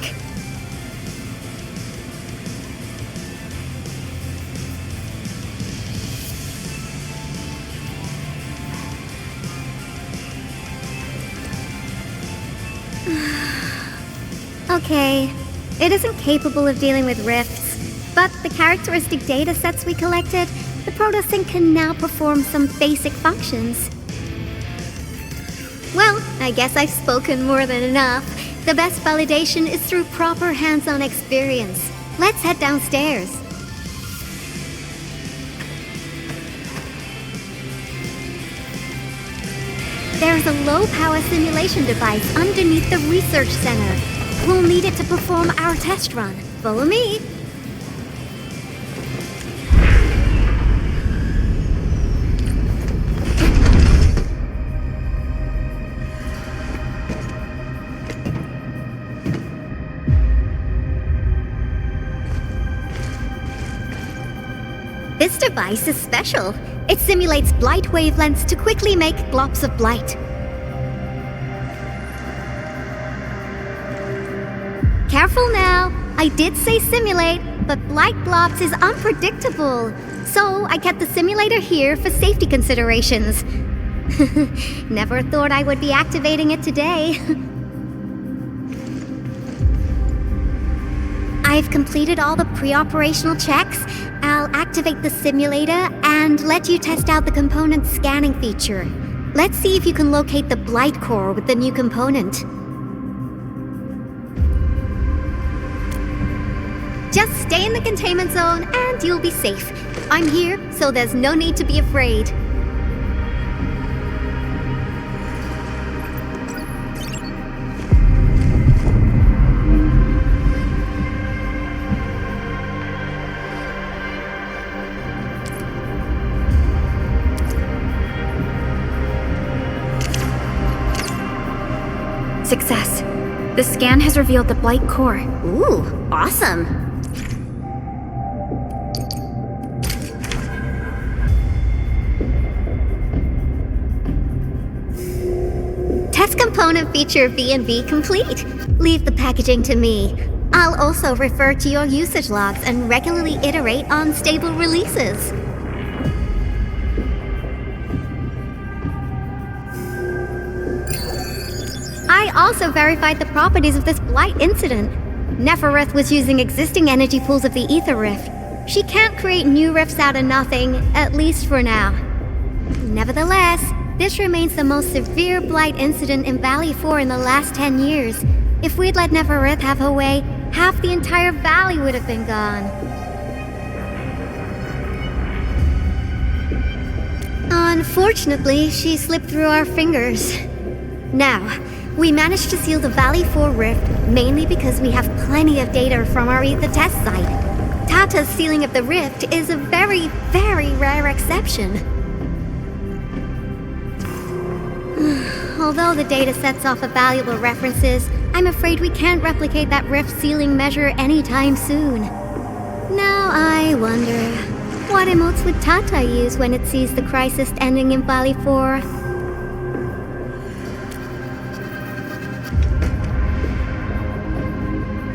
Okay, it isn't capable of dealing with rifts. But the characteristic data sets we collected, the proto-sync can now perform some basic functions. Well, I guess I've spoken more than enough. The best validation is through proper hands-on experience. Let's head downstairs. There's a low-power simulation device underneath the research center. We'll need it to perform our test run. Follow me. This device is special. It simulates blight wavelengths to quickly make globs of blight. Careful now. I did say simulate, but blight globs is unpredictable. So I kept the simulator here for safety considerations. Never thought I would be activating it today. I've completed all the pre-operational checks. I'll activate the simulator and let you test out the component scanning feature. Let's see if you can locate the blight core with the new component. Just stay in the containment zone and you'll be safe. I'm here, so there's no need to be afraid. Success. The scan has revealed the blight core. Ooh, awesome. Test component feature V&V complete. Leave the packaging to me. I'll also refer to your usage logs and regularly iterate on stable releases. I also verified the properties of this blight incident. Nefereth was using existing energy pools of the Ether Rift. She can't create new rifts out of nothing, at least for now. Nevertheless, this remains the most severe blight incident in Valley 4 in the last 10 years. If we'd let Nefereth have her way, half the entire valley would have been gone. Unfortunately, she slipped through our fingers. Now, we managed to seal the Valley 4 rift mainly because we have plenty of data from our Ether test site. Tata's sealing of the rift is a very, very rare exception. Although the data sets offer valuable references, I'm afraid we can't replicate that rift sealing measure anytime soon. Now I wonder, what emotes would Tata use when it sees the crisis ending in Valley 4?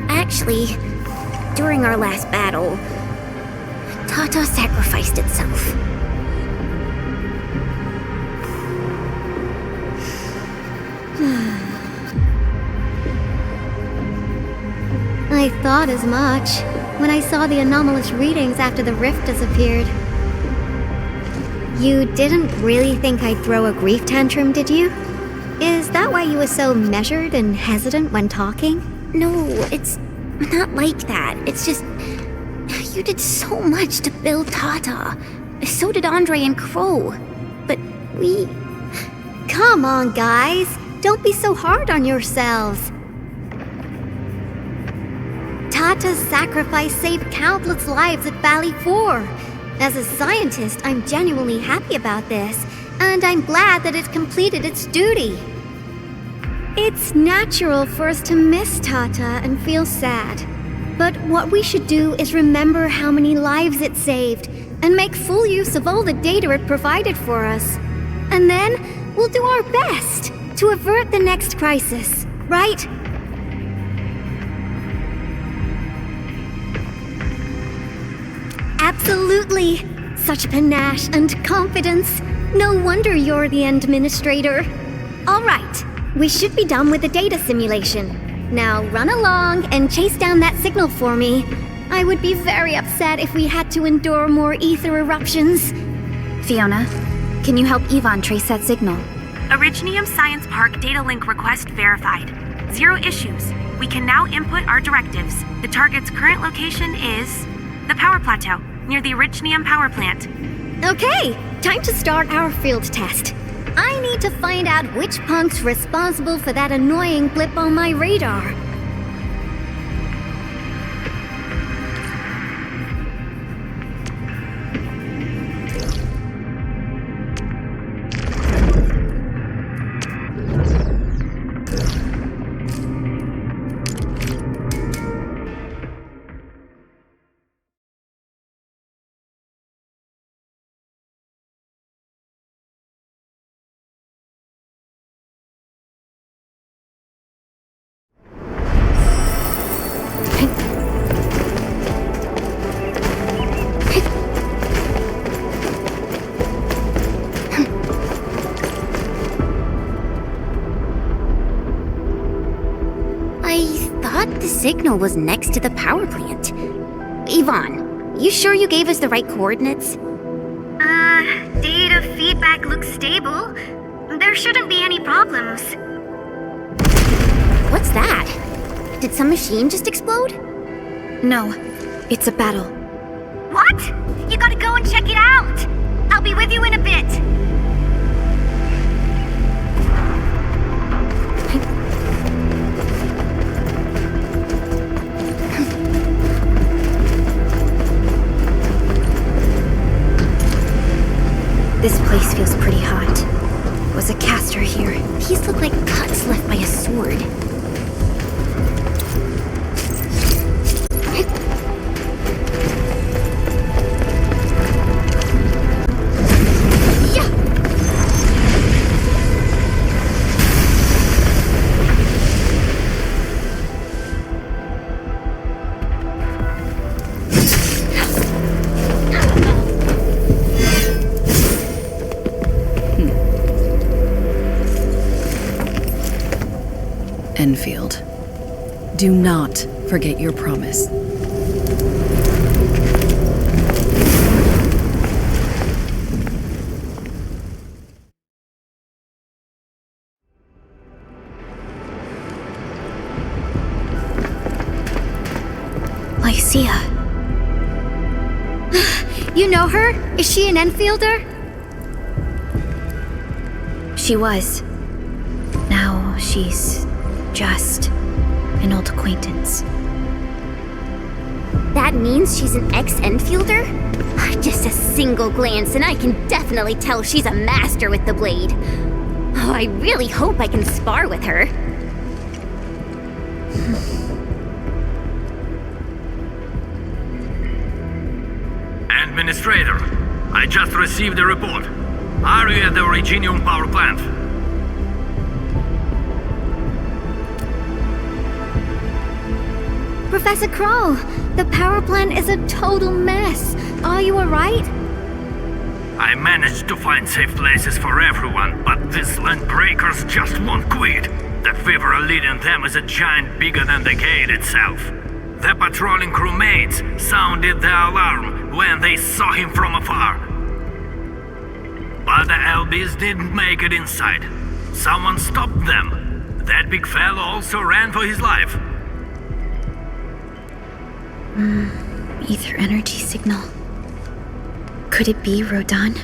Actually, during our last battle, Tata sacrificed itself. I thought as much when I saw the anomalous readings after the rift disappeared. You didn't really think I'd throw a grief tantrum, did you? Is that why you were so measured and hesitant when talking? No, it's not like that. It's just... You did so much to build Tata. So did Andre and Crow. But we... Come on, guys. Don't be so hard on yourselves. Tata's sacrifice saved countless lives at Valley 4. As a scientist, I'm genuinely happy about this, and I'm glad that it completed its duty. It's natural for us to miss Tata and feel sad. But what we should do is remember how many lives it saved, and make full use of all the data it provided for us. And then, we'll do our best to avert the next crisis, right? Absolutely! Such panache and confidence. No wonder you're the administrator. All right, we should be done with the data simulation. Now run along and chase down that signal for me. I would be very upset if we had to endure more ether eruptions. Fiona, can you help Yvonne trace that signal? Originium Science Park data link request verified. 0 issues. We can now input our directives. The target's current location is the power plateau, near the Originium power plant. Okay, time to start our field test. I need to find out which punk's responsible for that annoying blip on my radar. Signal was next to the power plant. Yvonne, you sure you gave us the right coordinates? Data feedback looks stable. There shouldn't be any problems. What's that? Did some machine just explode? No, it's a battle. What? You gotta go and check it out! I'll be with you in a bit. This place feels pretty hot. Was a caster here? These look like cuts left by a sword. Endfield. Do not forget your promise. Lycia. You know her? Is she an Enfielder? She was. Now she's just an old acquaintance. That means she's an ex-Enfielder? Just a single glance and I can definitely tell she's a master with the blade. Oh, I really hope I can spar with her. Administrator, I just received a report. Are you at the Originium power plant? Professor Crow, the power plant is a total mess. Are you alright? I managed to find safe places for everyone, but these land breakers just won't quit. The fever leading them is a giant bigger than the gate itself. The patrolling crewmates sounded the alarm when they saw him from afar. But the LBs didn't make it inside. Someone stopped them. That big fellow also ran for his life. Ether energy signal. Could it be Rodan?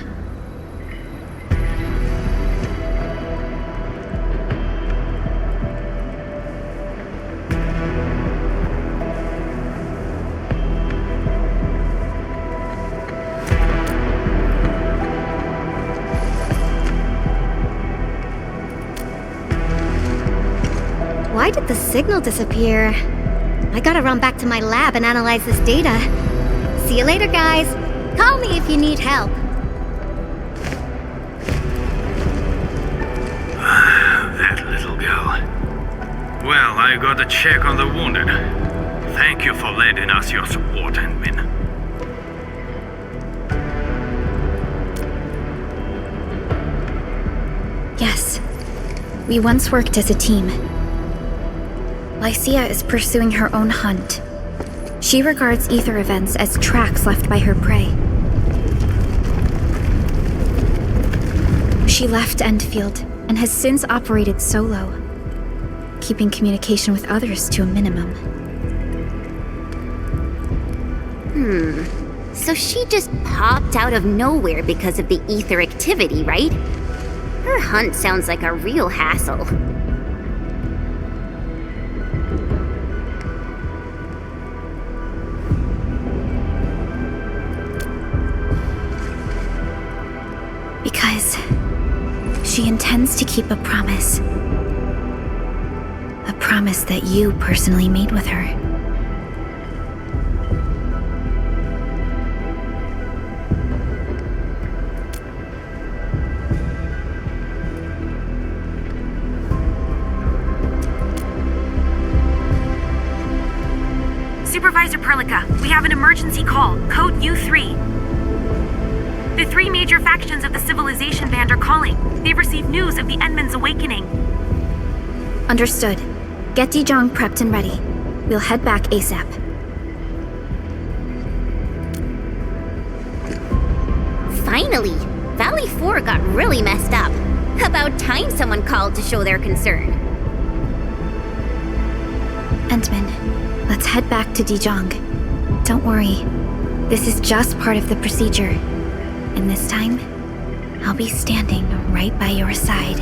Why did the signal disappear? I gotta run back to my lab and analyze this data. See you later, guys. Call me if you need help. That little girl. Well, I gotta check on the wounded. Thank you for lending us your support, Endmin. Yes. We once worked as a team. Lycia is pursuing her own hunt. She regards ether events as tracks left by her prey. She left Endfield and has since operated solo, keeping communication with others to a minimum. So she just popped out of nowhere because of the ether activity, right? Her hunt sounds like a real hassle. Because she intends to keep a promise. A promise that you personally made with her. Supervisor Perlica, we have an emergency call, code U3. The three major factions of the Civilization Band are calling. They've received news of the Endman's awakening. Understood. Get Dijong prepped and ready. We'll head back ASAP. Finally! Valley 4 got really messed up. About time someone called to show their concern. Endman, let's head back to Dijong. Don't worry. This is just part of the procedure. And this time, I'll be standing right by your side.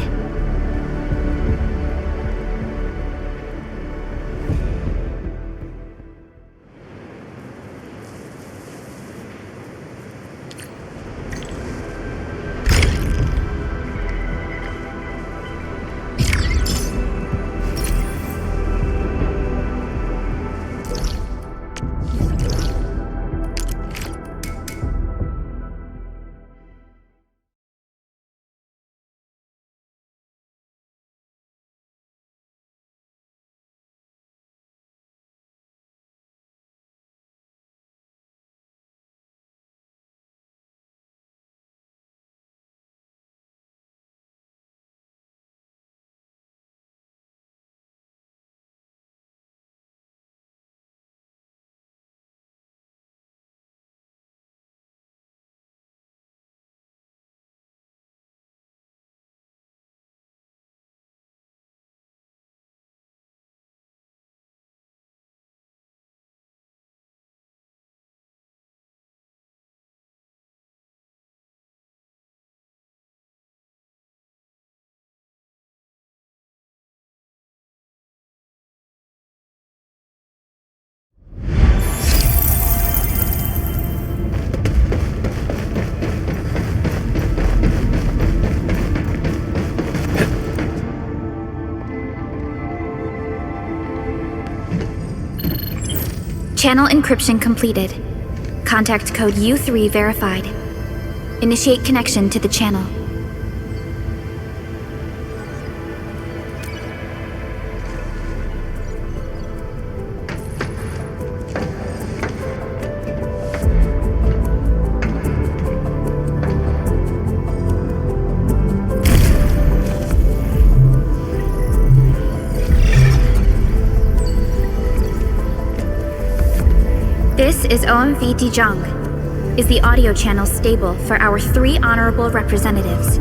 Channel encryption completed. Contact code U3 verified. Initiate connection to the channel. This is OMV Dijong. Is the audio channel stable for our 3 honorable representatives?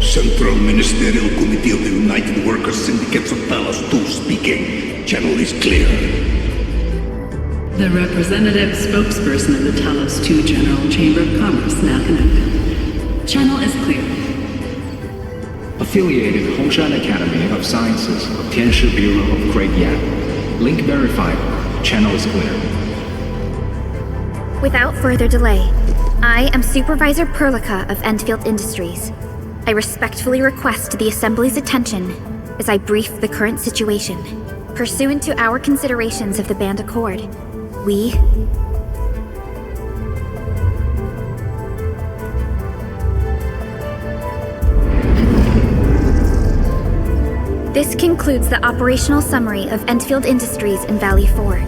Central Ministerial Committee of the United Workers Syndicates of Talos 2 speaking. Channel is clear. The representative spokesperson of the Talos 2 General Chamber of Commerce now connected. Channel is clear. Affiliated Hongshan Academy of Sciences of Tianshi Bureau of Great Yan. Link verified. Channel is clear. Without further delay, I am Supervisor Perlica of Endfield Industries. I respectfully request the Assembly's attention as I brief the current situation. Pursuant to our considerations of the Band Accord, we... This concludes the operational summary of Endfield Industries in Valley 4.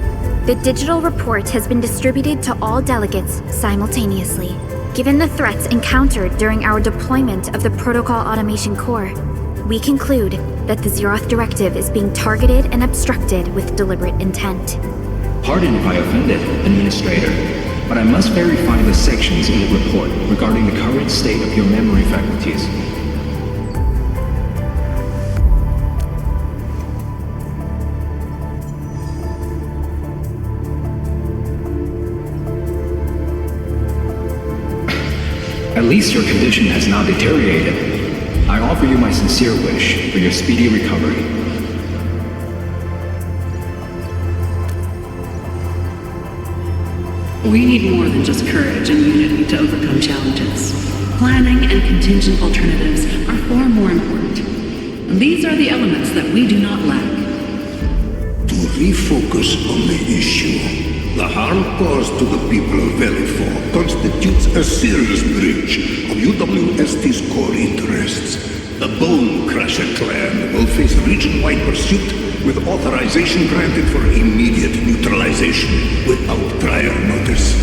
The digital report has been distributed to all delegates simultaneously. Given the threats encountered during our deployment of the Protocol Automation Core, we conclude that the Zeroth Directive is being targeted and obstructed with deliberate intent. Pardon if I offended, Administrator, but I must verify the sections in the report regarding the current state of your memory faculties. At least your condition has not deteriorated. I offer you my sincere wish for your speedy recovery. We need more than just courage and unity to overcome challenges. Planning and contingent alternatives are far more important. These are the elements that we do not lack. To refocus on the issue, the harm caused to the people of Valley 4 constitutes a serious breach of UWST's core interests. The Bone Crusher clan will face region-wide pursuit with authorization granted for immediate neutralization without prior notice.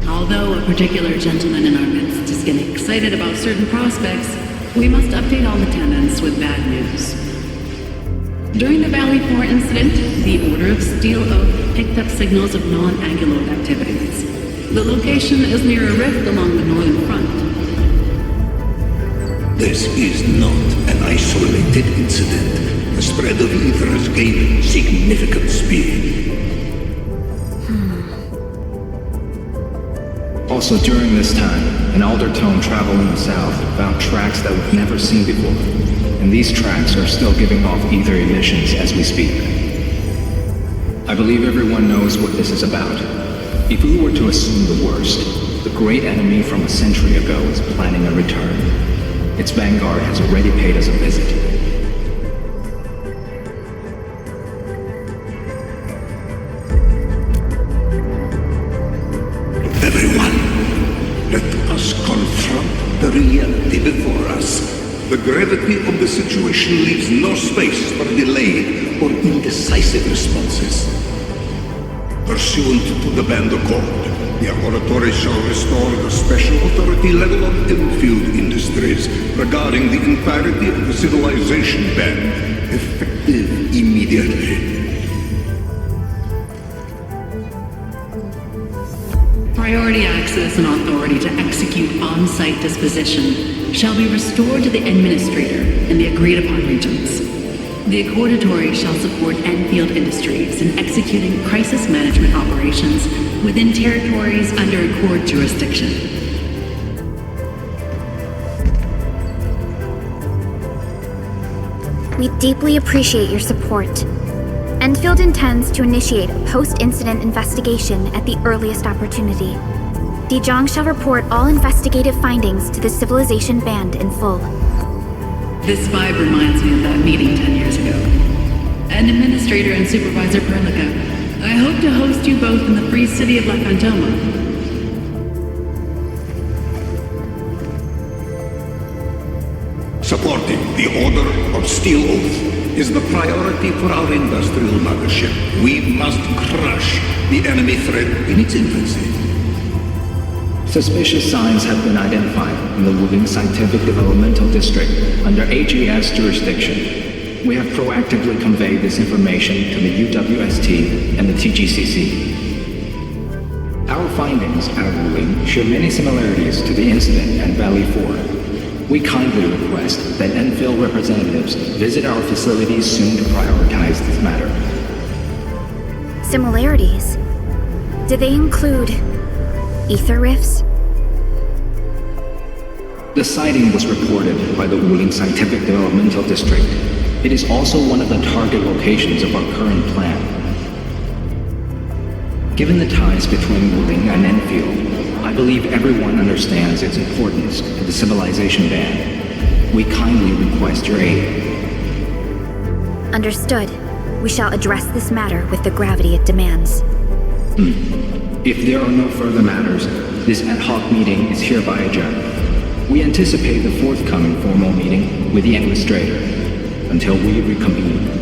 Although a particular gentleman in our midst is getting excited about certain prospects, we must update all attendants with bad news. During the Valley 4 incident, the Order of Steel Oath picked up signals of non-Anguloid activities. The location is near a rift along the northern front. This is not an isolated incident. The spread of ether has gained significant speed. Also during this time, an Aldertone traveling south found tracks that we've never seen before. And these tracks are still giving off ether emissions as we speak. I believe everyone knows what this is about. If we were to assume the worst, the great enemy from a century ago is planning a return. Its vanguard has already paid us a visit. Everyone, let us confront the reality before us. The gravity of the situation leaves no space for delayed or indecisive responses. Pursuant to the Band Accord, the Laboratory shall restore the special authority level of Endfield Industries regarding the entirety of the civilization band, effective immediately. Priority access and authority to execute on-site disposition shall be restored to the Administrator in the agreed-upon regions. The Accordatory shall support Endfield Industries in executing crisis management operations within territories under Accord jurisdiction. We deeply appreciate your support. Endfield intends to initiate a post-incident investigation at the earliest opportunity. Dijong shall report all investigative findings to the Civilization Band in full. This vibe reminds me of that meeting 10 years ago. And Administrator and Supervisor Perlica, I hope to host you both in the free city of La Fantoma. Supporting the Order of Steel Oath is the priority for our industrial mothership. We must crush the enemy threat in its infancy. Suspicious signs have been identified in the Wooling Scientific Developmental District under AGS jurisdiction. We have proactively conveyed this information to the UWST and the TGCC. Our findings at Wooling show many similarities to the incident at Valley 4. We kindly request that Endfield representatives visit our facilities soon to prioritize this matter. Similarities? Do they include ether rifts? The sighting was reported by the Wuling Scientific Developmental District. It is also one of the target locations of our current plan. Given the ties between Wuling and Endfield, I believe everyone understands its importance to the civilization band. We kindly request your aid. Understood. We shall address this matter with the gravity it demands. If there are no further matters, this ad hoc meeting is hereby adjourned. We anticipate the forthcoming formal meeting with the Administrator until we reconvene.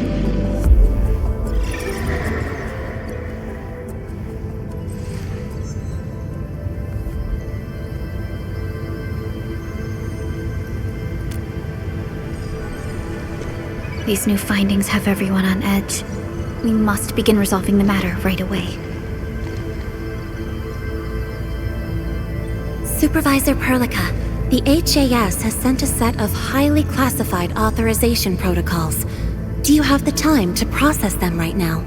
These new findings have everyone on edge. We must begin resolving the matter right away. Supervisor Perlica, the HAS has sent a set of highly classified authorization protocols. Do you have the time to process them right now?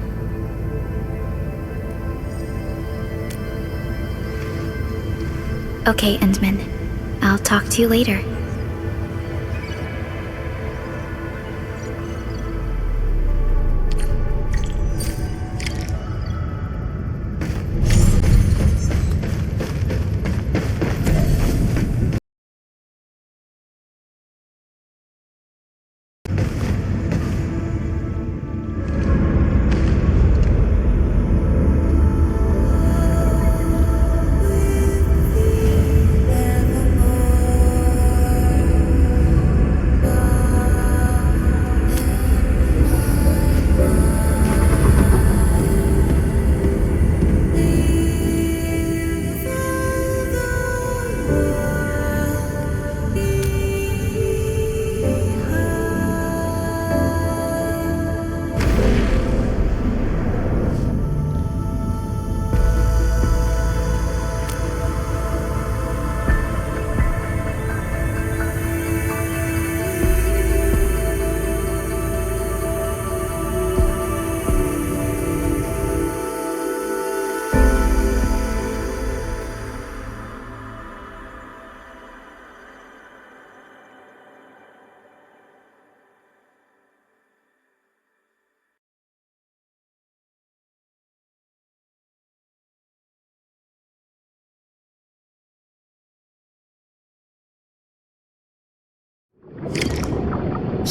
Okay, Endman. I'll talk to you later.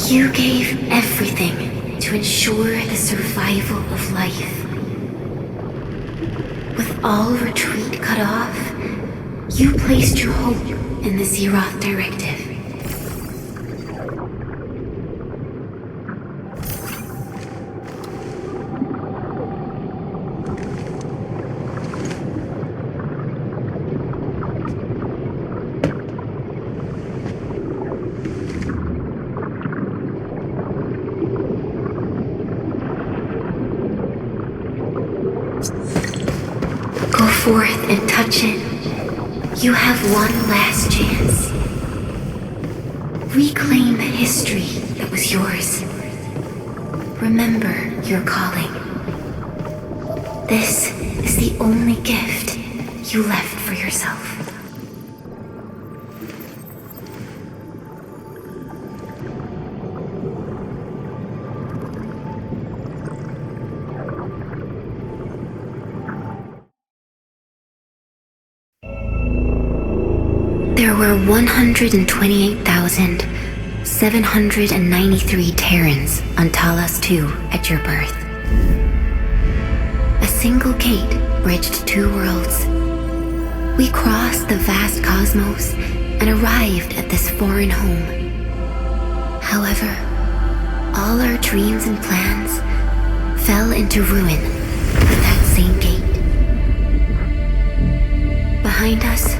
You gave everything to ensure the survival of life. With all retreat cut off, you placed your hope in the Zeroth Directive. Go forth and touch it. You have one last chance. Reclaim the history that was yours. Remember your calling. This is the only gift you left for yourself. There were 128,793 Terrans on Talos 2 at your birth. A single gate bridged two worlds. We crossed the vast cosmos and arrived at this foreign home. However, all our dreams and plans fell into ruin with that same gate. Behind us,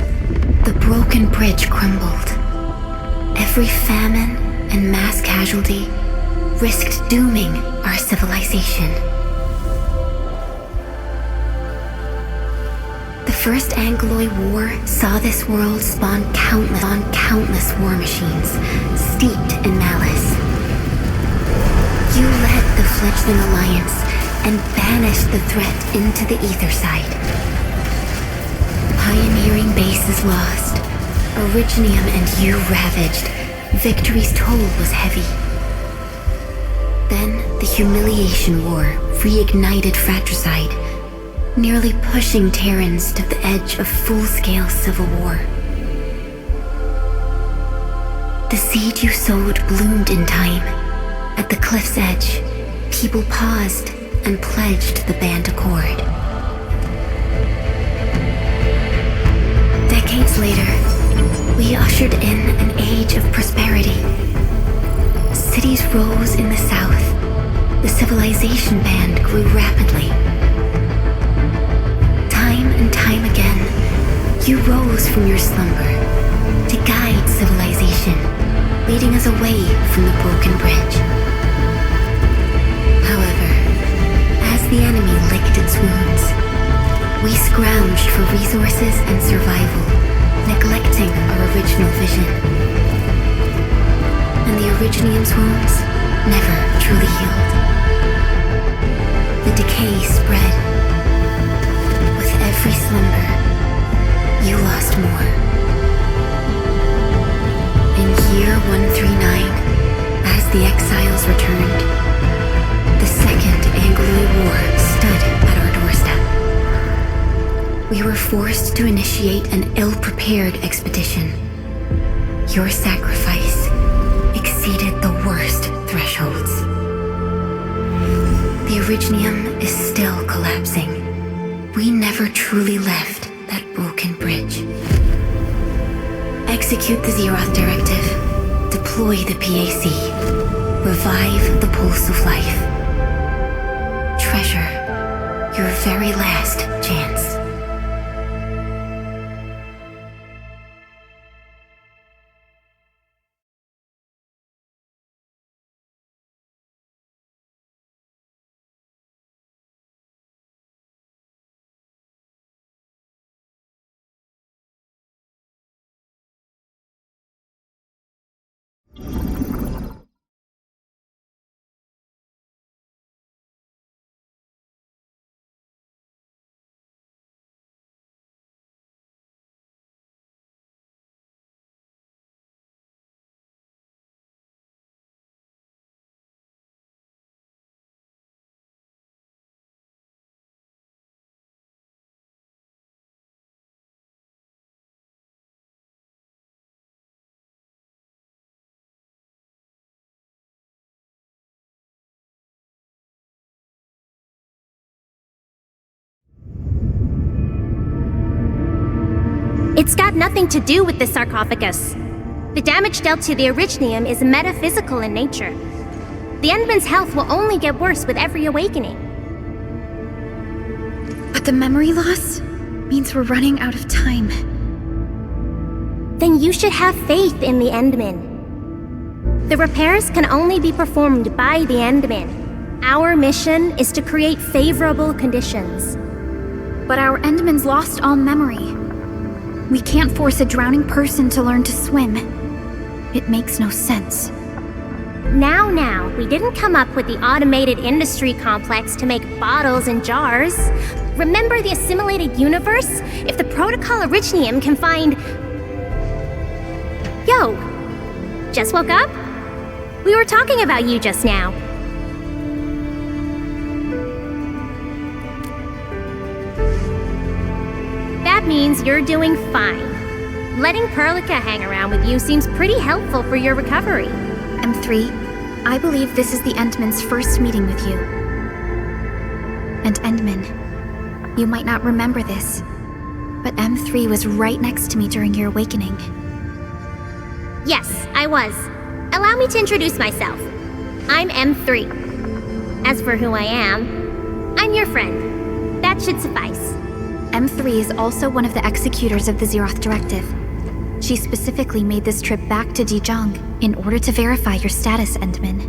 the broken bridge crumbled. Every famine and mass casualty risked dooming our civilization. The First Angloid War saw this world spawn countless war machines, steeped in malice. You led the fledgling alliance and banished the threat into the ether side. Pioneering base is lost. Originium and you ravaged. Victory's toll was heavy. Then the Humiliation War reignited fratricide, nearly pushing Terrans to the edge of full-scale civil war. The seed you sowed bloomed in time. At the cliff's edge, people paused and pledged the band accord. Decades later, we ushered in an age of prosperity. Cities rose in the south. The civilization band grew rapidly. Time and time again, you rose from your slumber to guide civilization, leading us away from the broken bridge. However, as the enemy licked its wounds, we scrounged for resources and survival, neglecting our original vision. And the Originium's wounds never truly healed. The decay spread. With every slumber, you lost more. In year 139, as the exiles returned, the Second Angloid War stood at our doorstep. We were forced to initiate an ill-prepared expedition. Your sacrifice exceeded the worst thresholds. The Originium is still collapsing. We never truly left that broken bridge. Execute the Zeroth Directive. Deploy the PAC. Revive the Pulse of Life. Treasure your very last chance. It's got nothing to do with the sarcophagus. The damage dealt to the Originium is metaphysical in nature. The Endman's health will only get worse with every awakening. But the memory loss means we're running out of time. Then you should have faith in the Endman. The repairs can only be performed by the Endman. Our mission is to create favorable conditions. But our Endman's lost all memory. We can't force a drowning person to learn to swim. It makes no sense. Now, we didn't come up with the automated industry complex to make bottles and jars. Remember the assimilated universe? If the Protocol Originium can find... Yo! Just woke up? We were talking about you just now. That means you're doing fine. Letting Perlica hang around with you seems pretty helpful for your recovery. M3, I believe this is the Endman's first meeting with you. And Endman, you might not remember this, but M3 was right next to me during your awakening. Yes, I was. Allow me to introduce myself. I'm M3. As for who I am, I'm your friend. That should suffice. M3 is also one of the executors of the Zeroth Directive. She specifically made this trip back to Dijiang in order to verify your status, Endman.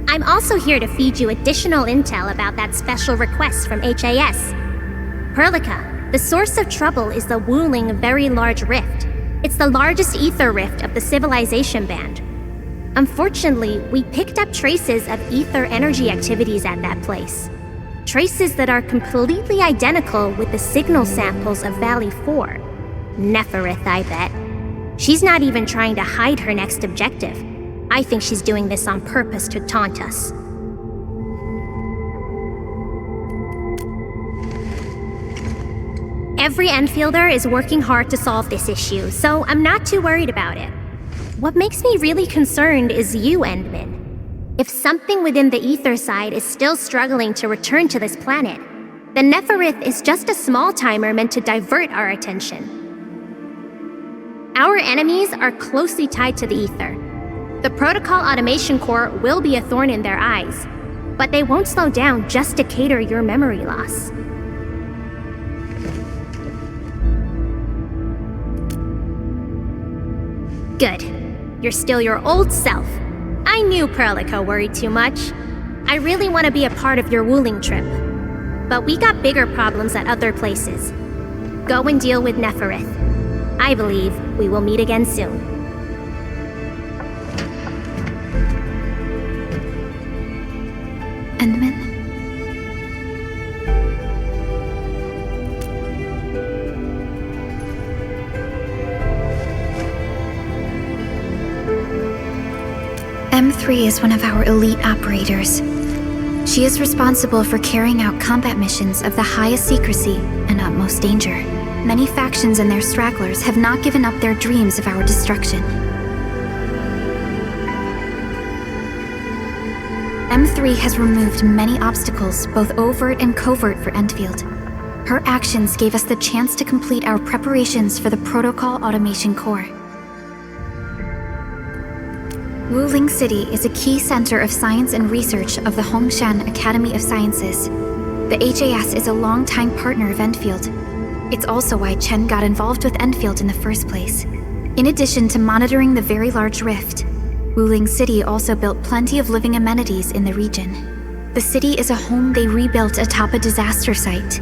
I'm also here to feed you additional intel about that special request from HAS. Perlica, the source of trouble is the Wuling Very Large Rift. It's the largest ether rift of the Civilization Band. Unfortunately, we picked up traces of ether energy activities at that place. Traces that are completely identical with the signal samples of Valley 4. Neferith, I bet. She's not even trying to hide her next objective. I think she's doing this on purpose to taunt us. Every Enfielder is working hard to solve this issue, so I'm not too worried about it. What makes me really concerned is you, Endman. If something within the ether side is still struggling to return to this planet, then Neferith is just a small timer meant to divert our attention. Our enemies are closely tied to the ether. The Protocol Automation Core will be a thorn in their eyes, but they won't slow down just to cater your memory loss. Good. You're still your old self. I knew Perlica worried too much. I really want to be a part of your Wuling trip. But we got bigger problems at other places. Go and deal with Neferith. I believe we will meet again soon. Endman? M3 is one of our elite operators. She is responsible for carrying out combat missions of the highest secrecy and utmost danger. Many factions and their stragglers have not given up their dreams of our destruction. M3 has removed many obstacles, both overt and covert, for Endfield. Her actions gave us the chance to complete our preparations for the Protocol Automation Core. Wuling City is a key center of science and research of the Hongshan Academy of Sciences. The HAS is a longtime partner of Endfield. It's also why Chen got involved with Endfield in the first place. In addition to monitoring the Very Large Rift, Wuling City also built plenty of living amenities in the region. The city is a home they rebuilt atop a disaster site.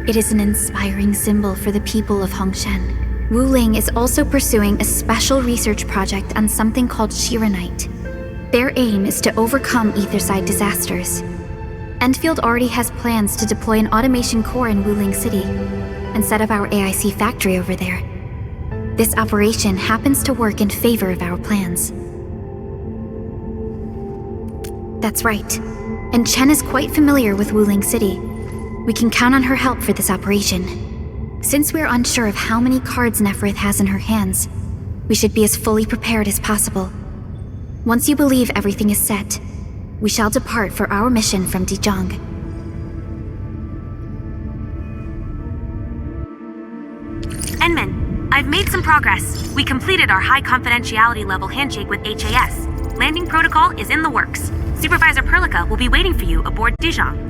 It is an inspiring symbol for the people of Hongshan. Wuling is also pursuing a special research project on something called Shiranite. Their aim is to overcome Etherside disasters. Endfield already has plans to deploy an automation core in Wuling City and set up our AIC factory over there. This operation happens to work in favor of our plans. That's right. And Chen is quite familiar with Wuling City. We can count on her help for this operation. Since we're unsure of how many cards Neferith has in her hands, we should be as fully prepared as possible. Once you believe everything is set, we shall depart for our mission from Dijiang. Enman, I've made some progress. We completed our high confidentiality level handshake with HAS. Landing protocol is in the works. Supervisor Perlica will be waiting for you aboard Dijiang.